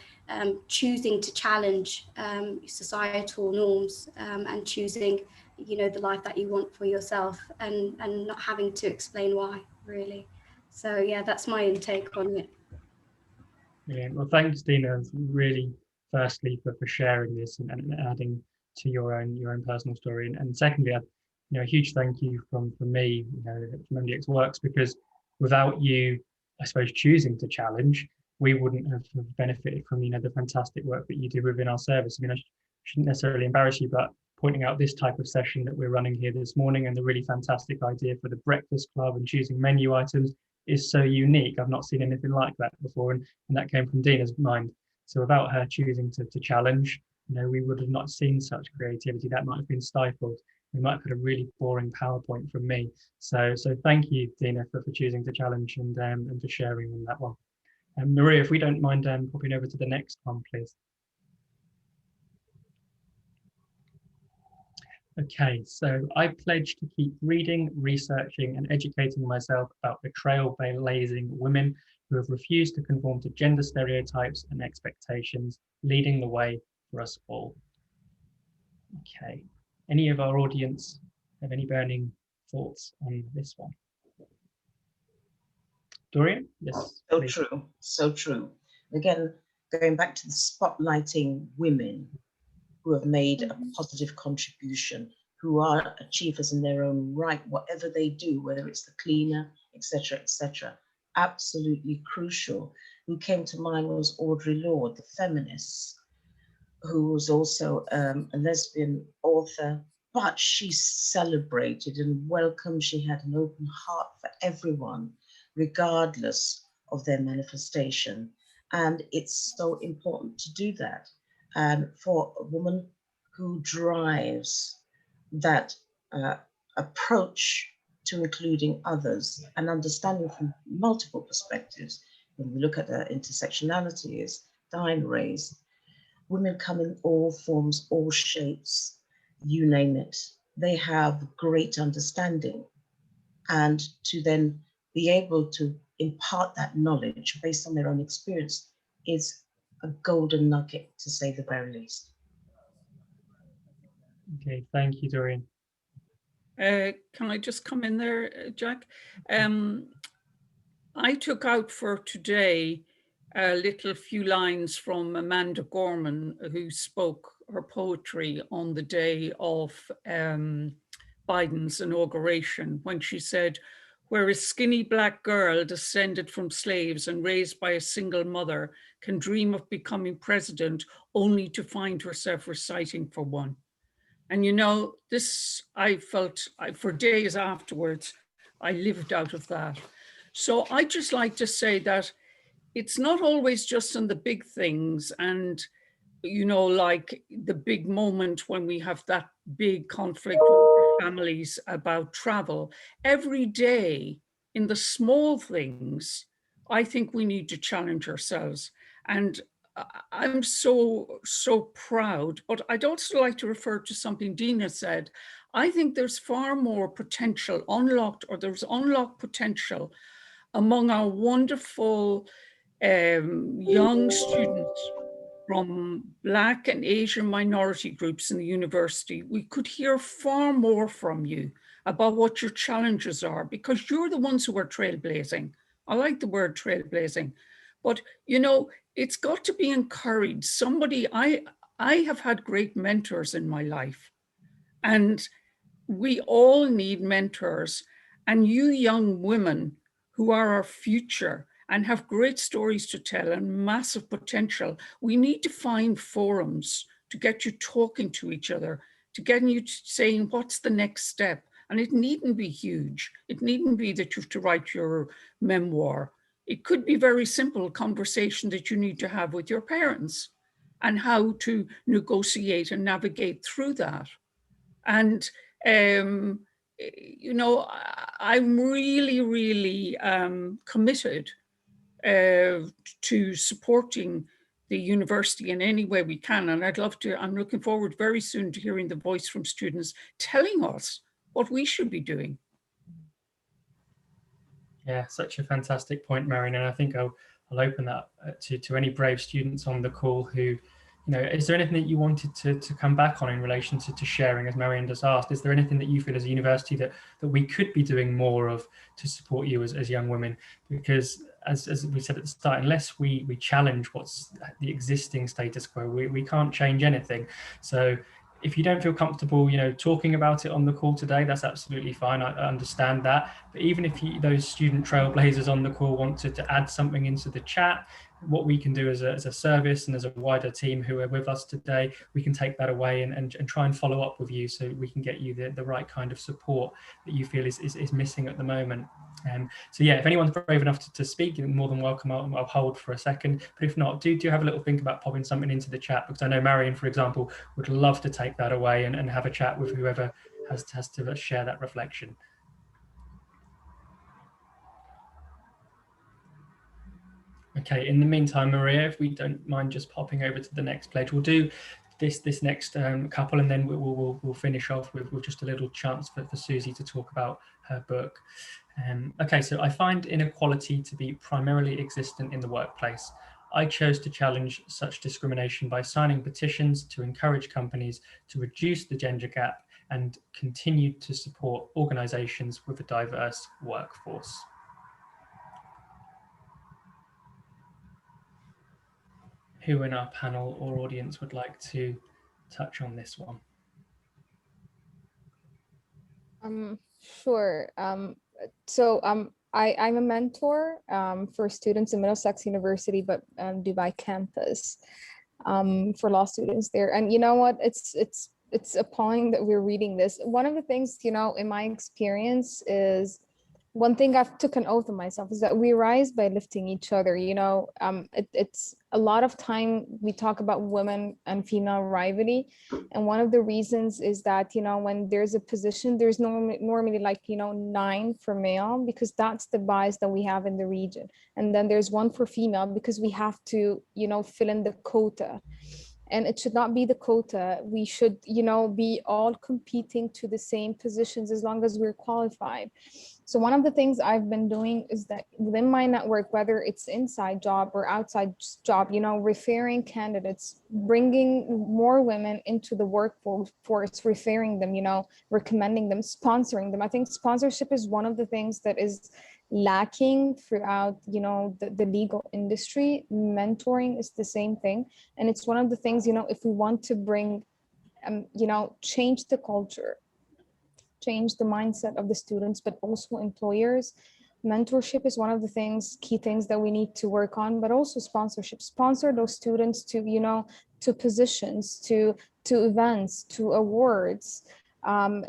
Speaker 8: choosing to challenge societal norms, and choosing, the life that you want for yourself, and not having to explain why, really. So yeah, that's my intake on it.
Speaker 2: Yeah, well, thanks, Dina, really, firstly for sharing this and adding to your own personal story, and secondly, a huge thank you from me, from MDX Works, because without you, I suppose, choosing to challenge, we wouldn't have benefited from the fantastic work that you do within our service. I mean, I shouldn't necessarily embarrass you, but pointing out this type of session that we're running here this morning, and the really fantastic idea for the Breakfast Club and choosing menu items is so unique. I've not seen anything like that before, and that came from Dina's mind. So without her choosing to challenge, we would have not seen such creativity. That might have been stifled. We might have had a really boring PowerPoint from me. So thank you, Dina, for choosing to challenge and for sharing on that one. Maria, if we don't mind popping over to the next one, please. Okay, so I pledge to keep reading, researching, and educating myself about the trailblazing women who have refused to conform to gender stereotypes and expectations, leading the way for us all. Okay, any of our audience have any burning thoughts on this one? Dorian? Yes.
Speaker 5: So
Speaker 2: please.
Speaker 5: true, so true. Again, going back to the spotlighting women who have made a positive contribution, who are achievers in their own right, whatever they do, whether it's the cleaner, etc., etc. Absolutely crucial. Who came to mind was Audre Lorde, the feminist, who was also a lesbian author, but she celebrated and welcomed. She had an open heart for everyone, regardless of their manifestation. And it's so important to do that. And for a woman who drives that approach to including others and understanding from multiple perspectives, when we look at the intersectionality, as Diane raised, women come in all forms, all shapes, you name it. They have great understanding. And to then be able to impart that knowledge based on their own experience is a golden nugget, to say the very least.
Speaker 2: Okay, thank you, Dorian.
Speaker 3: Can I just come in there, Jack? I took out for today a little few lines from Amanda Gorman, who spoke her poetry on the day of Biden's inauguration, when she said, "Where a skinny Black girl descended from slaves and raised by a single mother can dream of becoming president only to find herself reciting for one." And you know, this I felt for days afterwards, I lived out of that. So I just like to say that it's not always just on the big things and, you know, like the big moment when we have that big conflict with our families about travel. Every day in the small things, I think we need to challenge ourselves. And I'm so proud, but I'd also like to refer to something Dina said. I think there's far more potential unlocked, or there's unlocked potential among our wonderful young students from Black and Asian minority groups in the university. We could hear far more from you about what your challenges are, because you're the ones who are trailblazing. I like the word trailblazing, but you know, it's got to be encouraged. I have had great mentors in my life, and we all need mentors. And you young women who are our future and have great stories to tell and massive potential, we need to find forums to get you talking to each other, to get you saying, what's the next step? And it needn't be huge. It needn't be that you have to write your memoir. It could be very simple conversation that you need to have with your parents and how to negotiate and navigate through that. And you know, I'm really committed to supporting the university in any way we can. And I'd love to, I'm looking forward very soon to hearing the voice from students telling us what we should be doing.
Speaker 2: Yeah, such a fantastic point, Marion. And I think I'll open that to any brave students on the call who, you know, is there anything that you wanted to come back on in relation to sharing, as Marion just asked? Is there anything that you feel as a university that we could be doing more of to support you as young women? Because as we said at the start, unless we challenge what's the existing status quo, we can't change anything. So if you don't feel comfortable, you know, talking about it on the call today, that's absolutely fine. I understand that. But even if those student trailblazers on the call want to add something into the chat, what we can do as a service and as a wider team who are with us today, we can take that away and try and follow up with you so we can get you the right kind of support that you feel is missing at the moment. So yeah, if anyone's brave enough to speak, you're more than welcome. I'll hold for a second, but if not, do have a little think about popping something into the chat, because I know Marion, for example, would love to take that away and have a chat with whoever has to share that reflection. Okay, in the meantime, Maria, if we don't mind just popping over to the next pledge, we'll do this next couple, and then we'll finish off with just a little chance for Susie to talk about her book. Okay, so I find inequality to be primarily existent in the workplace. I chose to challenge such discrimination by signing petitions to encourage companies to reduce the gender gap and continue to support organisations with a diverse workforce. Who in our panel or audience would like to touch on this one?
Speaker 9: Sure. I'm a mentor for students in Middlesex University, but Dubai campus for law students there. And you know what? It's appalling that we're reading this. One of the things, you know, in my experience is one thing I've took an oath of myself is that we rise by lifting each other. You know, it's a lot of time we talk about women and female rivalry. And one of the reasons is that, you know, when there's a position, there's normally like, you know, 9 for male, because that's the bias that we have in the region. And then there's 1 for female because we have to, you know, fill in the quota. And it should not be the quota. We should, you know, be all competing to the same positions as long as we're qualified. So one of the things I've been doing is that within my network, whether it's inside job or outside job, you know, referring candidates, bringing more women into the workforce, referring them, you know, recommending them, sponsoring them. I think sponsorship is one of the things that is lacking throughout, you know, the legal industry. Mentoring is the same thing. And it's one of the things, you know, if we want to bring, you know, change the culture, change the mindset of the students, but also employers, mentorship is one of the key things that we need to work on, but also sponsorship. Sponsor those students to, you know, to positions, to events, to awards,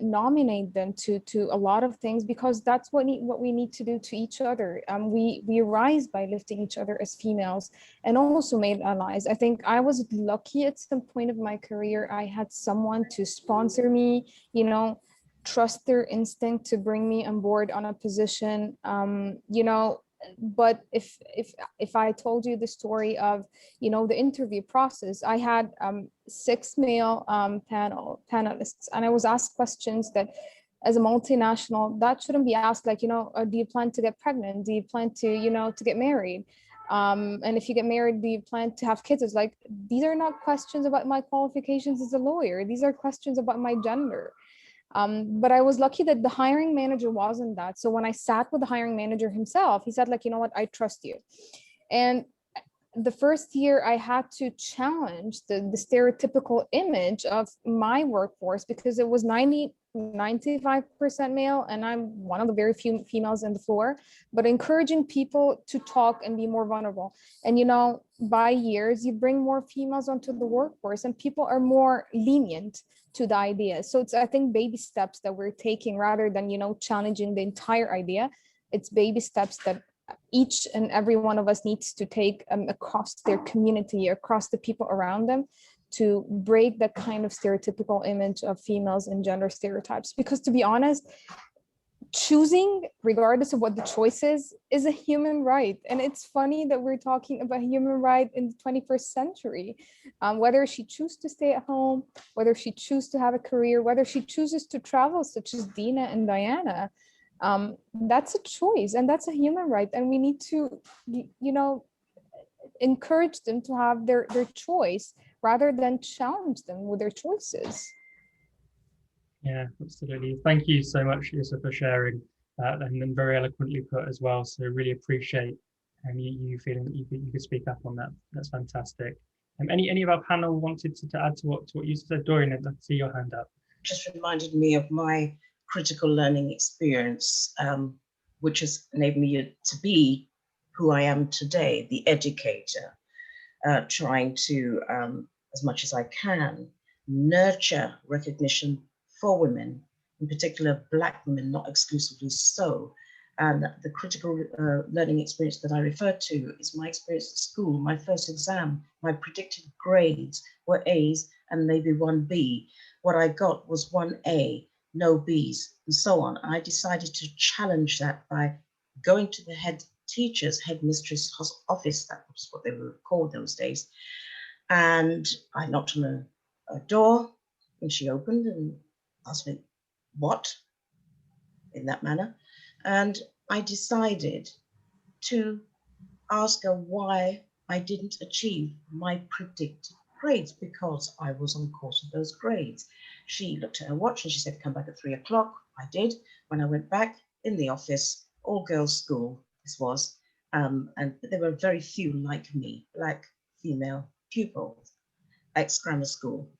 Speaker 9: nominate them to a lot of things, because that's what we need to do to each other. We rise by lifting each other as females, and also made allies. I think I was lucky at some point of my career. I had someone to sponsor me, you know, trust their instinct to bring me on board on a position, you know. But if I told you the story of, you know, the interview process, I had 6 male panelists, and I was asked questions that, as a multinational, that shouldn't be asked. Like, you know, do you plan to get pregnant? Do you plan to, you know, to get married? And if you get married, do you plan to have kids? It's like, these are not questions about my qualifications as a lawyer. These are questions about my gender. But I was lucky that the hiring manager wasn't that. So when I sat with the hiring manager himself, he said, like, you know what, I trust you. And the first year I had to challenge the stereotypical image of my workforce, because it was 95% male, and I'm one of the very few females in the floor, but encouraging people to talk and be more vulnerable. And, you know, by years, you bring more females onto the workforce and people are more lenient to the idea. So it's, I think, baby steps that we're taking rather than, you know, challenging the entire idea. It's baby steps that each and every one of us needs to take across their community, across the people around them, to break that kind of stereotypical image of females and gender stereotypes. Because to be honest, choosing, regardless of what the choice is a human right. And it's funny that we're talking about human right in the 21st century. Whether she chooses to stay at home, whether she chooses to have a career, whether she chooses to travel, such as Dina and Diana, that's a choice and that's a human right. And we need to, you know, encourage them to have their choice rather than challenge them with their choices.
Speaker 2: Yeah, absolutely. Thank you so much, Yusuf, for sharing that, and then very eloquently put as well. So really appreciate you feeling that you could speak up on that. That's fantastic. Any of our panel wanted to add to what you said? Dorian, I'd like to see your hand up.
Speaker 5: Just reminded me of my critical learning experience, which has enabled me to be who I am today, the educator, trying to, as much as I can, nurture recognition for women, in particular Black women, not exclusively so. And the critical learning experience that I refer to is my experience at school. My first exam, my predicted grades were A's and maybe 1B. What I got was 1A, no B's, and so on. I decided to challenge that by going to the head teacher's headmistress office. That was what they were called those days. And I knocked on a door, and she opened and asked me, "What?" in that manner. And I decided to ask her why I didn't achieve my predicted grades, because I was on course with those grades. She looked at her watch and she said, "Come back at 3 o'clock." I did. When I went back in the office, all girls school this was, and there were very few like me, black female pupils, ex-grammar school.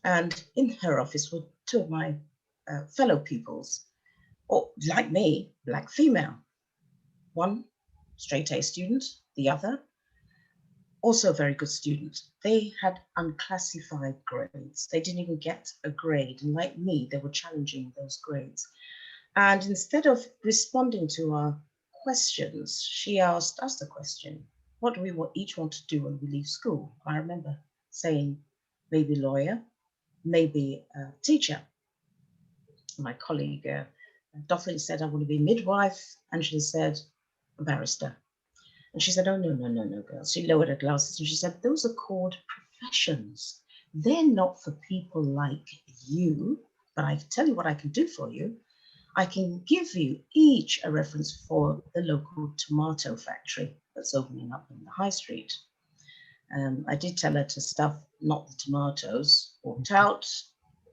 Speaker 5: And in her office were two of my fellow pupils, or like me, black female. One straight A student, the other also a very good student. They had unclassified grades. They didn't even get a grade. And like me, they were challenging those grades. And instead of responding to our questions, she asked us the question, what do we each want to do when we leave school? I remember saying, maybe lawyer, maybe teacher. My colleague, Dothley, said, I want to be midwife. Angela said, a barrister. And she said, oh, no, no, no, no, girls. She lowered her glasses and she said, those are called professions. They're not for people like you, but I can tell you what I can do for you. I can give you each a reference for the local tomato factory that's opening up in the high street. I did tell her to stuff not the tomatoes, walked out,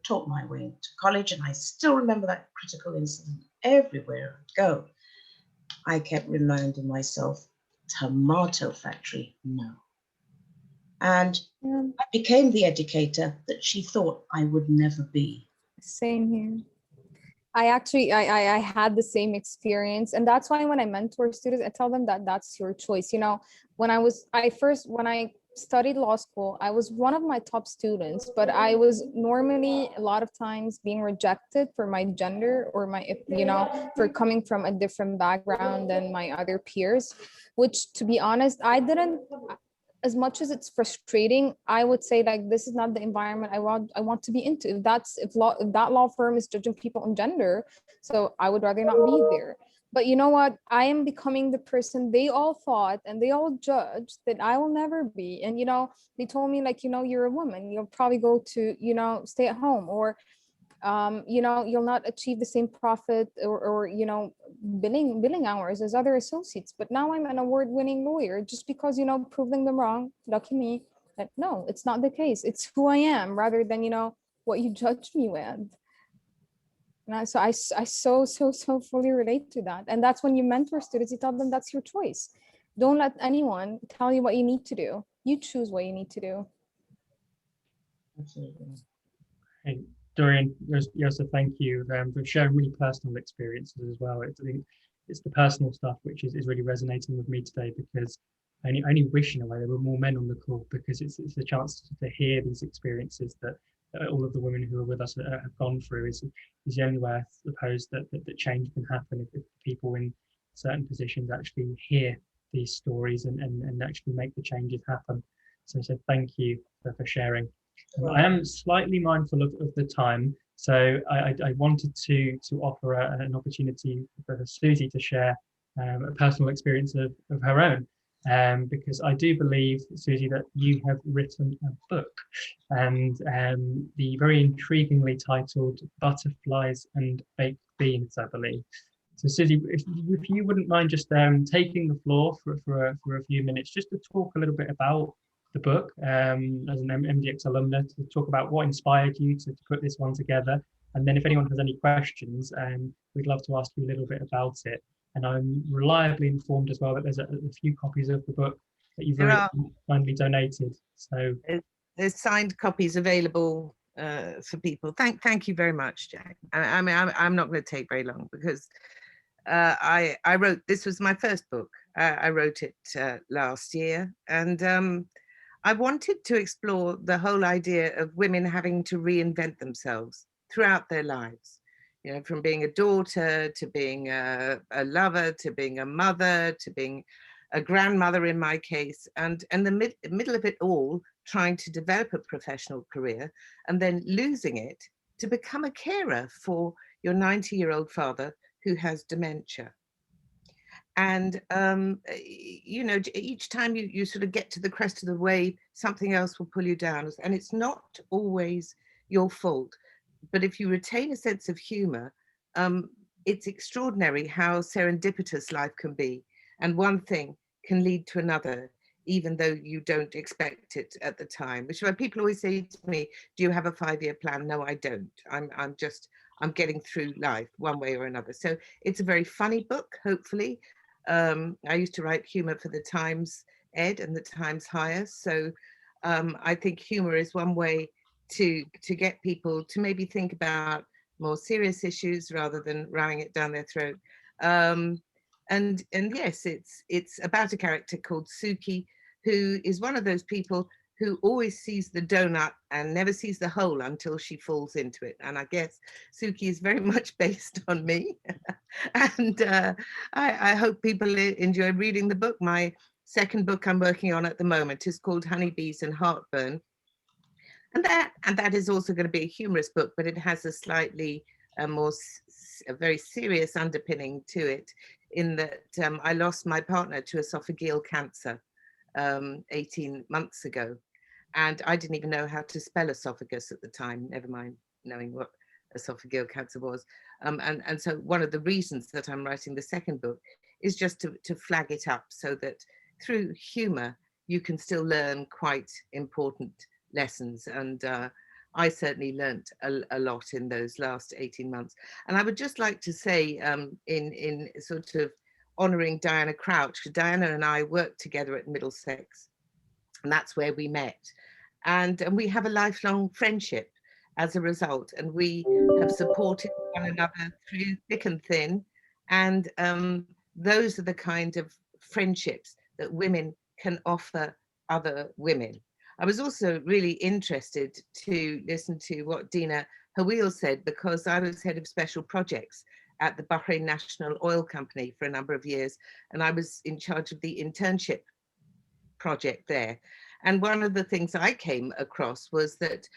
Speaker 5: taught my way to college, and I still remember that critical incident everywhere I'd go. I kept reminding myself, tomato factory, no. And I became the educator that she thought I would never be.
Speaker 9: Same here. I had the same experience, and that's why when I mentor students, I tell them that that's your choice. You know, when I studied law school, I was one of my top students, but I was normally a lot of times being rejected for my gender or my, you know, for coming from a different background than my other peers, which, to be honest, I didn't. As much as it's frustrating, I would say like this is not the environment I want to be into. If that law firm is judging people on gender, so I would rather not be there. But you know what? I am becoming the person they all thought and they all judged that I will never be. And you know, they told me like, you know, you're a woman, you'll probably go to, you know, stay at home, or you know, you'll not achieve the same profit or you know, billing hours as other associates. But now I'm an award-winning lawyer just because, you know, proving them wrong, lucky me, that no, it's not the case. It's who I am rather than, you know, what you judged me with. And I so fully relate to that. And that's when you mentor students, you tell them that's your choice. Don't let anyone tell you what you need to do. You choose what you need to do.
Speaker 5: Absolutely.
Speaker 2: Hey, Dorian, Yosa, thank you for sharing really personal experiences as well. I think it's the personal stuff which is really resonating with me today, because I only wish in a way there were more men on the call, because it's a chance to hear these experiences that all of the women who are with us have gone through. Is the only way I suppose that change can happen if people in certain positions actually hear these stories and actually make the changes happen. So thank you for sharing. I am slightly mindful of the time, so I wanted to offer an opportunity for Susie to share a personal experience of her own, because I do believe, Susie, that you have written a book, and the very intriguingly titled Butterflies and Baked Beans, I believe. So Susie, if you wouldn't mind just taking the floor for a few minutes, just to talk a little bit about the book, as an MDX alumna, to talk about what inspired you to put this one together. And then if anyone has any questions, we'd love to ask you a little bit about it. And I'm reliably informed as well that there's a few copies of the book that you've very kindly donated. So
Speaker 6: there's signed copies available for people. Thank you very much, Jack. I mean, I'm not going to take very long, because I wrote, this was my first book. I wrote it last year, and I wanted to explore the whole idea of women having to reinvent themselves throughout their lives, you know, from being a daughter to being a lover, to being a mother, to being a grandmother in my case, and the middle of it all, trying to develop a professional career and then losing it to become a carer for your 90-year-old father who has dementia. And you know, each time you sort of get to the crest of the wave, something else will pull you down, and it's not always your fault. But if you retain a sense of humor, it's extraordinary how serendipitous life can be, and one thing can lead to another, even though you don't expect it at the time. Which is why people always say to me, "Do you have a 5-year plan?" No, I don't. I'm getting through life one way or another. So it's a very funny book, hopefully. I used to write humor for the Times Ed and the Times Higher. So I think humor is one way to get people to maybe think about more serious issues rather than ramming it down their throat. And yes, it's about a character called Suki, who is one of those people who always sees the donut and never sees the hole until she falls into it. And I guess Suki is very much based on me. And I hope people enjoy reading the book. My second book I'm working on at the moment is called Honeybees and Heartburn. And that is also going to be a humorous book, but it has a slightly a very serious underpinning to it, in that I lost my partner to esophageal cancer 18 months ago, and I didn't even know how to spell esophagus at the time, never mind knowing what esophageal cancer was. And so one of the reasons that I'm writing the second book is just to flag it up, so that through humor you can still learn quite important lessons. And I certainly learnt a lot in those last 18 months. And I would just like to say, in sort of honouring Diana Crouch, because Diana and I worked together at Middlesex, and that's where we met. And we have a lifelong friendship as a result, and we have supported one another through thick and thin. And those are the kind of friendships that women can offer other women. I was also really interested to listen to what Dina Hawil said, because I was head of special projects at the Bahrain National Oil Company for a number of years, and I was in charge of the internship project there. And one of the things I came across was that,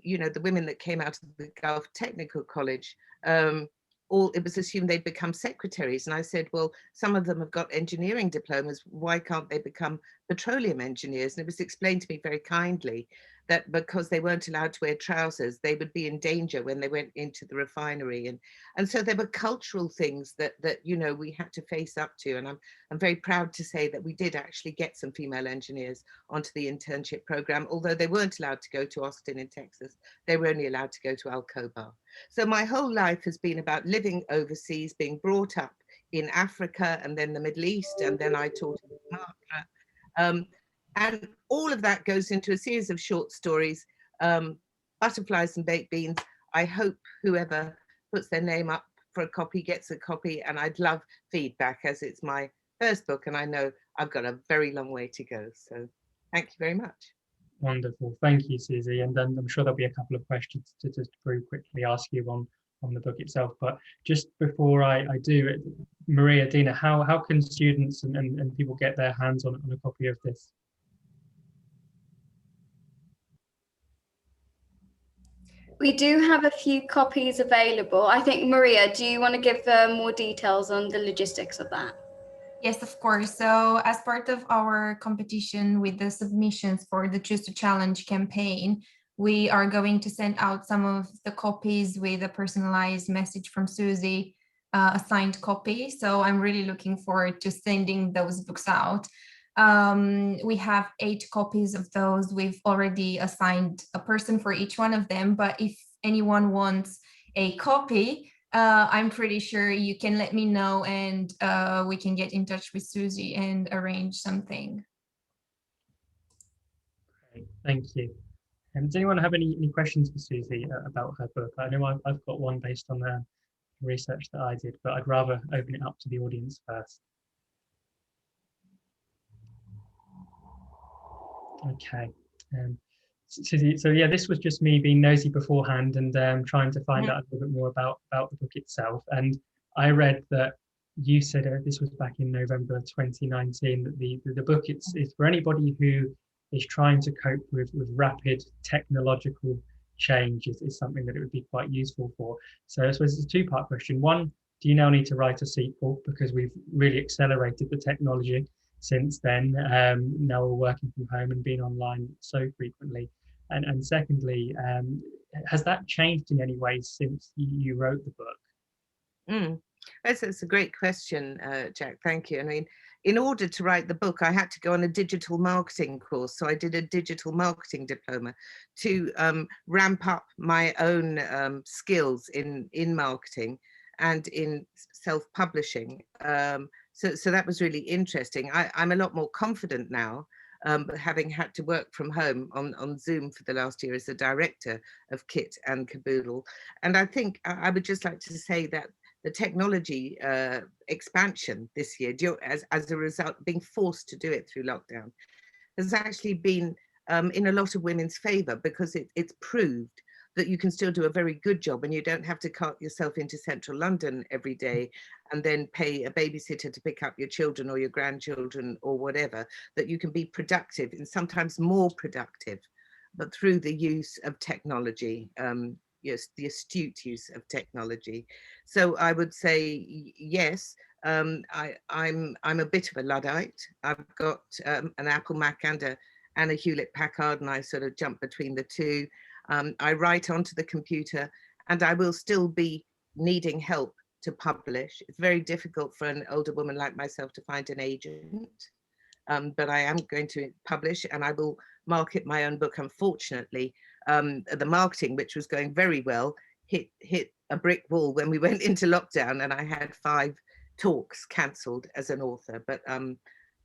Speaker 6: you know, the women that came out of the Gulf Technical College, it was assumed they'd become secretaries. And I said, well, some of them have got engineering diplomas. Why can't they become petroleum engineers? And it was explained to me very kindly that because they weren't allowed to wear trousers, they would be in danger when they went into the refinery. And so there were cultural things that you know, we had to face up to. And I'm very proud to say that we did actually get some female engineers onto the internship program, although they weren't allowed to go to Austin in Texas. They were only allowed to go to Al-Khobar. So my whole life has been about living overseas, being brought up in Africa and then the Middle East, and then I taught in Sumatra. And all of that goes into a series of short stories, Butterflies and Baked Beans. I hope whoever puts their name up for a copy gets a copy, and I'd love feedback, as it's my first book and I know I've got a very long way to go. So thank you very much.
Speaker 2: Wonderful. Thank you, Susie. And then I'm sure there'll be a couple of questions to just very quickly ask you on the book itself. But just before I do, Maria, Dina, how can students and people get their hands on a copy of this?
Speaker 8: We do have a few copies available. I think, Maria, do you want to give more details on the logistics of that?
Speaker 1: Yes, of course. So as part of our competition with the submissions for the Choose to Challenge campaign, we are going to send out some of the copies with a personalized message from Susie, a signed copy. So I'm really looking forward to sending those books out. We have 8 copies of those. We've already assigned a person for each one of them, but if anyone wants a copy, I'm pretty sure you can let me know, and we can get in touch with Susie and arrange something.
Speaker 2: Great, thank you. Does anyone have any questions for Susie about her book? I know I've got one based on the research that I did, but I'd rather open it up to the audience first. Okay. So yeah, this was just me being nosy beforehand and trying to find out a little bit more about the book itself. And I read that you said this was back in November 2019, that the book is for anybody who is trying to cope with rapid technological change is something that it would be quite useful for. So I suppose it's a 2-part question. One, do you now need to write a sequel because we've really accelerated the technology since then? Now we're working from home and being online so frequently. And secondly, has that changed in any way since you wrote the book?
Speaker 6: That's a great question, Jack. Thank you. I mean, in order to write the book, I had to go on a digital marketing course. So I did a digital marketing diploma to ramp up my own skills in marketing and in self-publishing. So that was really interesting. I'm a lot more confident now, having had to work from home on Zoom for the last year as the director of Kit and Caboodle. And I think I would just like to say that the technology expansion this year, as a result, being forced to do it through lockdown, has actually been in a lot of women's favour, because it's proved that you can still do a very good job and you don't have to cart yourself into central London every day and then pay a babysitter to pick up your children or your grandchildren or whatever, that you can be productive and sometimes more productive, but through the use of technology. Yes, the astute use of technology. So I would say yes. I'm a bit of a Luddite. I've got an Apple Mac and a Hewlett Packard, and I sort of jump between the two. I write onto the computer, and I will still be needing help to publish. It's very difficult for an older woman like myself to find an agent, but I am going to publish, and I will market my own book. Unfortunately, the marketing, which was going very well, hit a brick wall when we went into lockdown, and I had 5 talks cancelled as an author. But I'm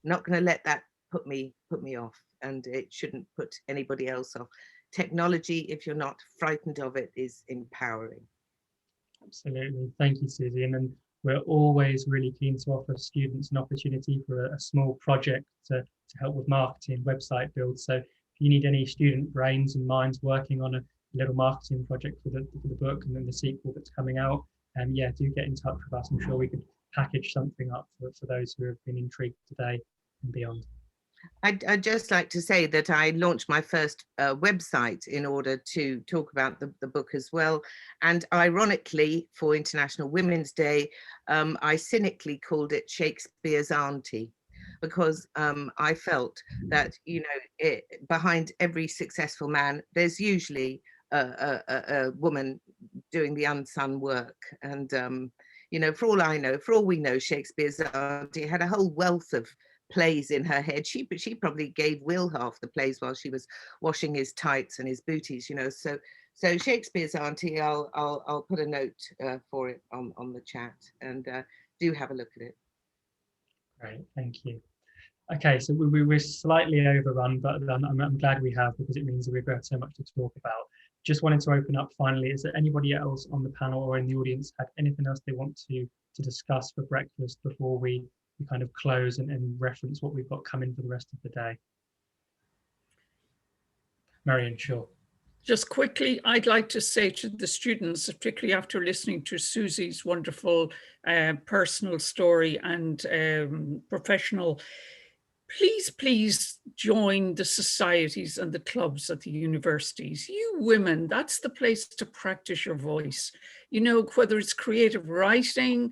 Speaker 6: not going to let that put me off, and it shouldn't put anybody else off. Technology, if you're not frightened of it, is empowering.
Speaker 2: Absolutely. Thank you, Susie. And then we're always really keen to offer students an opportunity for a small project to help with marketing, website build. So if you need any student brains and minds working on a little marketing project for the book and then the sequel that's coming out, yeah, do get in touch with us. I'm sure we could package something up for those who have been intrigued today and beyond.
Speaker 6: I'd just like to say that I launched my first website in order to talk about the book as well. And ironically, for International Women's Day, I cynically called it Shakespeare's Auntie, because I felt that, you know, behind every successful man, there's usually a woman doing the unsung work. And, you know, for all we know, Shakespeare's Auntie had a whole wealth of plays in her head. She probably gave Will half the plays while she was washing his tights and his booties, you know. So Shakespeare's Auntie, I'll put a note for it on the chat, and do have a look at it.
Speaker 2: Great, thank you. Okay, so we're slightly overrun, but I'm glad we have, because it means that we've got so much to talk about. Just wanted to open up finally, is there anybody else on the panel or in the audience had anything else they want to discuss for breakfast before we kind of close and reference what we've got coming for the rest of the day? Marion, sure.
Speaker 3: Just quickly, I'd like to say to the students, particularly after listening to Susie's wonderful personal story and professional, please join the societies and the clubs at the universities. You women, that's the place to practice your voice. You know, whether it's creative writing,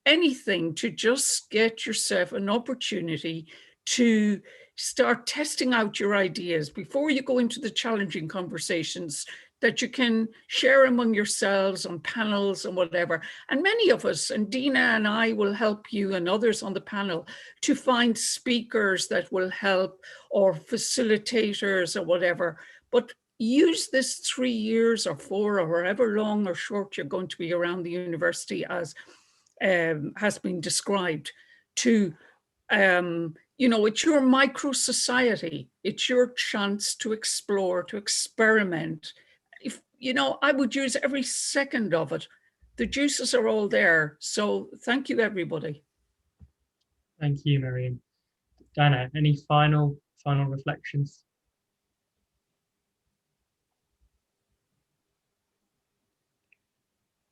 Speaker 3: anything, to just get yourself an opportunity to start testing out your ideas before you go into the challenging conversations that you can share among yourselves on panels and whatever. And many of us, and Dina and I will help you and others on the panel to find speakers that will help, or facilitators or whatever. But use this 3 years or 4 or however long or short you're going to be around the university, as has been described, to, you know, it's your micro society. It's your chance to explore, to experiment. If, you know, I would use every second of it. The juices are all there. So thank you, everybody.
Speaker 2: Thank you, Marion. Dana, any final reflections?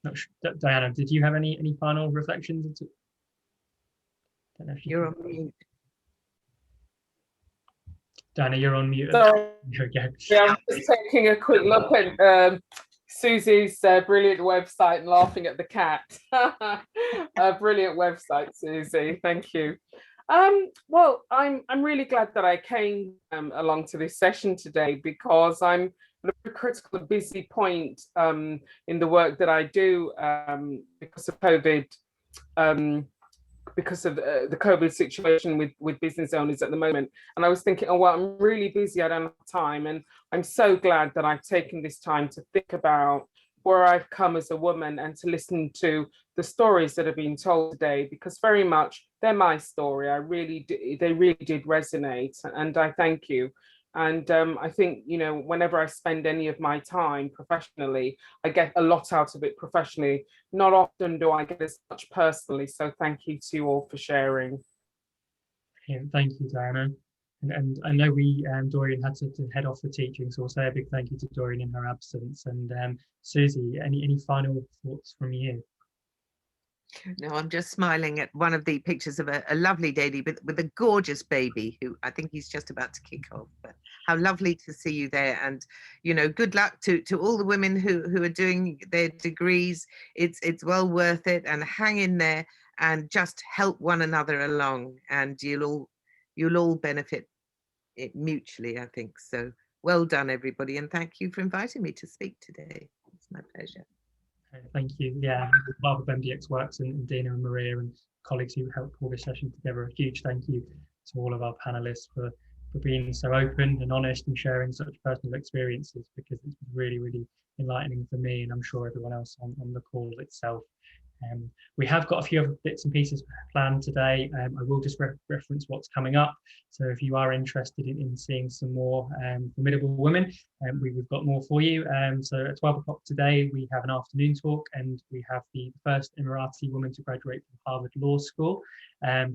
Speaker 2: Not sure. Diana, did you have any final reflections? Don't know if
Speaker 6: You're on mute.
Speaker 2: Diana, you're on mute.
Speaker 4: Sorry.
Speaker 2: Here we go.
Speaker 4: Yeah, I'm just taking a quick look at Susie's brilliant website and laughing at the cat. A brilliant website, Susie. Thank you. Well, I'm really glad that I came along to this session today, because I'm at a critical, busy point in the work that I do because of COVID. Because of the COVID situation with business owners at the moment. And I was thinking, oh, well, I'm really busy, I don't have time. And I'm so glad that I've taken this time to think about where I've come as a woman and to listen to the stories that are being told today, because very much they're my story. They really did resonate, and I thank you. And I think, you know, whenever I spend any of my time professionally, I get a lot out of it professionally. Not often do I get as much personally. So thank you to you all for sharing.
Speaker 2: Yeah, thank you, Diana. And I know Dorian had to head off for teaching, so I'll say a big thank you to Dorian in her absence. And Susie, any final thoughts from you?
Speaker 6: No, I'm just smiling at one of the pictures of a lovely lady with a gorgeous baby who I think he's just about to kick off. But how lovely to see you there. And, you know, good luck to all the women who are doing their degrees. It's well worth it, and hang in there and just help one another along, and you'll all benefit it mutually, I think. So well done, everybody. And thank you for inviting me to speak today. It's my pleasure.
Speaker 2: Thank you. Yeah, on behalf of MDX Works and Dina and Maria and colleagues who helped pull this session together, a huge thank you to all of our panelists for being so open and honest and sharing such personal experiences, because it's really, really enlightening for me, and I'm sure everyone else on the call itself. We have got a few other bits and pieces planned today. I will just reference what's coming up. So if you are interested in seeing some more formidable women, we've got more for you. So at 12 o'clock today, we have an afternoon talk, and we have the first Emirati woman to graduate from Harvard Law School,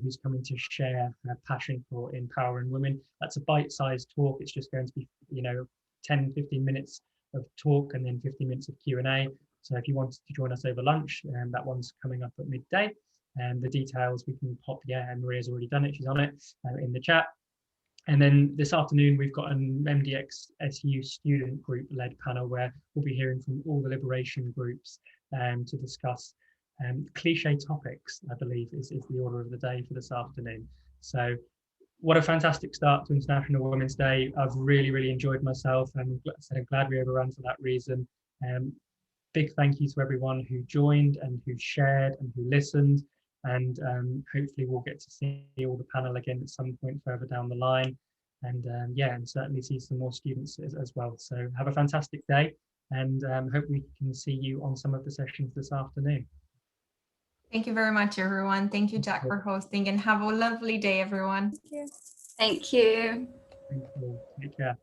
Speaker 2: who's coming to share her passion for empowering women. That's a bite-sized talk. It's just going to be, 10-15 minutes of talk and then 15 minutes of Q&A. So if you wanted to join us over lunch, that one's coming up at midday. And the details we can pop, and Maria's already done it, she's on it in the chat. And then this afternoon, we've got an MDX SU student group led panel where we'll be hearing from all the liberation groups to discuss cliche topics, I believe is the order of the day for this afternoon. So what a fantastic start to International Women's Day. I've really, really enjoyed myself, and I'm glad we overran for that reason. Big thank you to everyone who joined and who shared and who listened, and hopefully we'll get to see all the panel again at some point further down the line, and and certainly see some more students as well. So have a fantastic day, and hope we can see you on some of the sessions this afternoon.
Speaker 1: Thank you very much, everyone. Thank you, Jack, for hosting, and have a lovely day, everyone.
Speaker 8: Thank you.
Speaker 2: Thank you. Take care.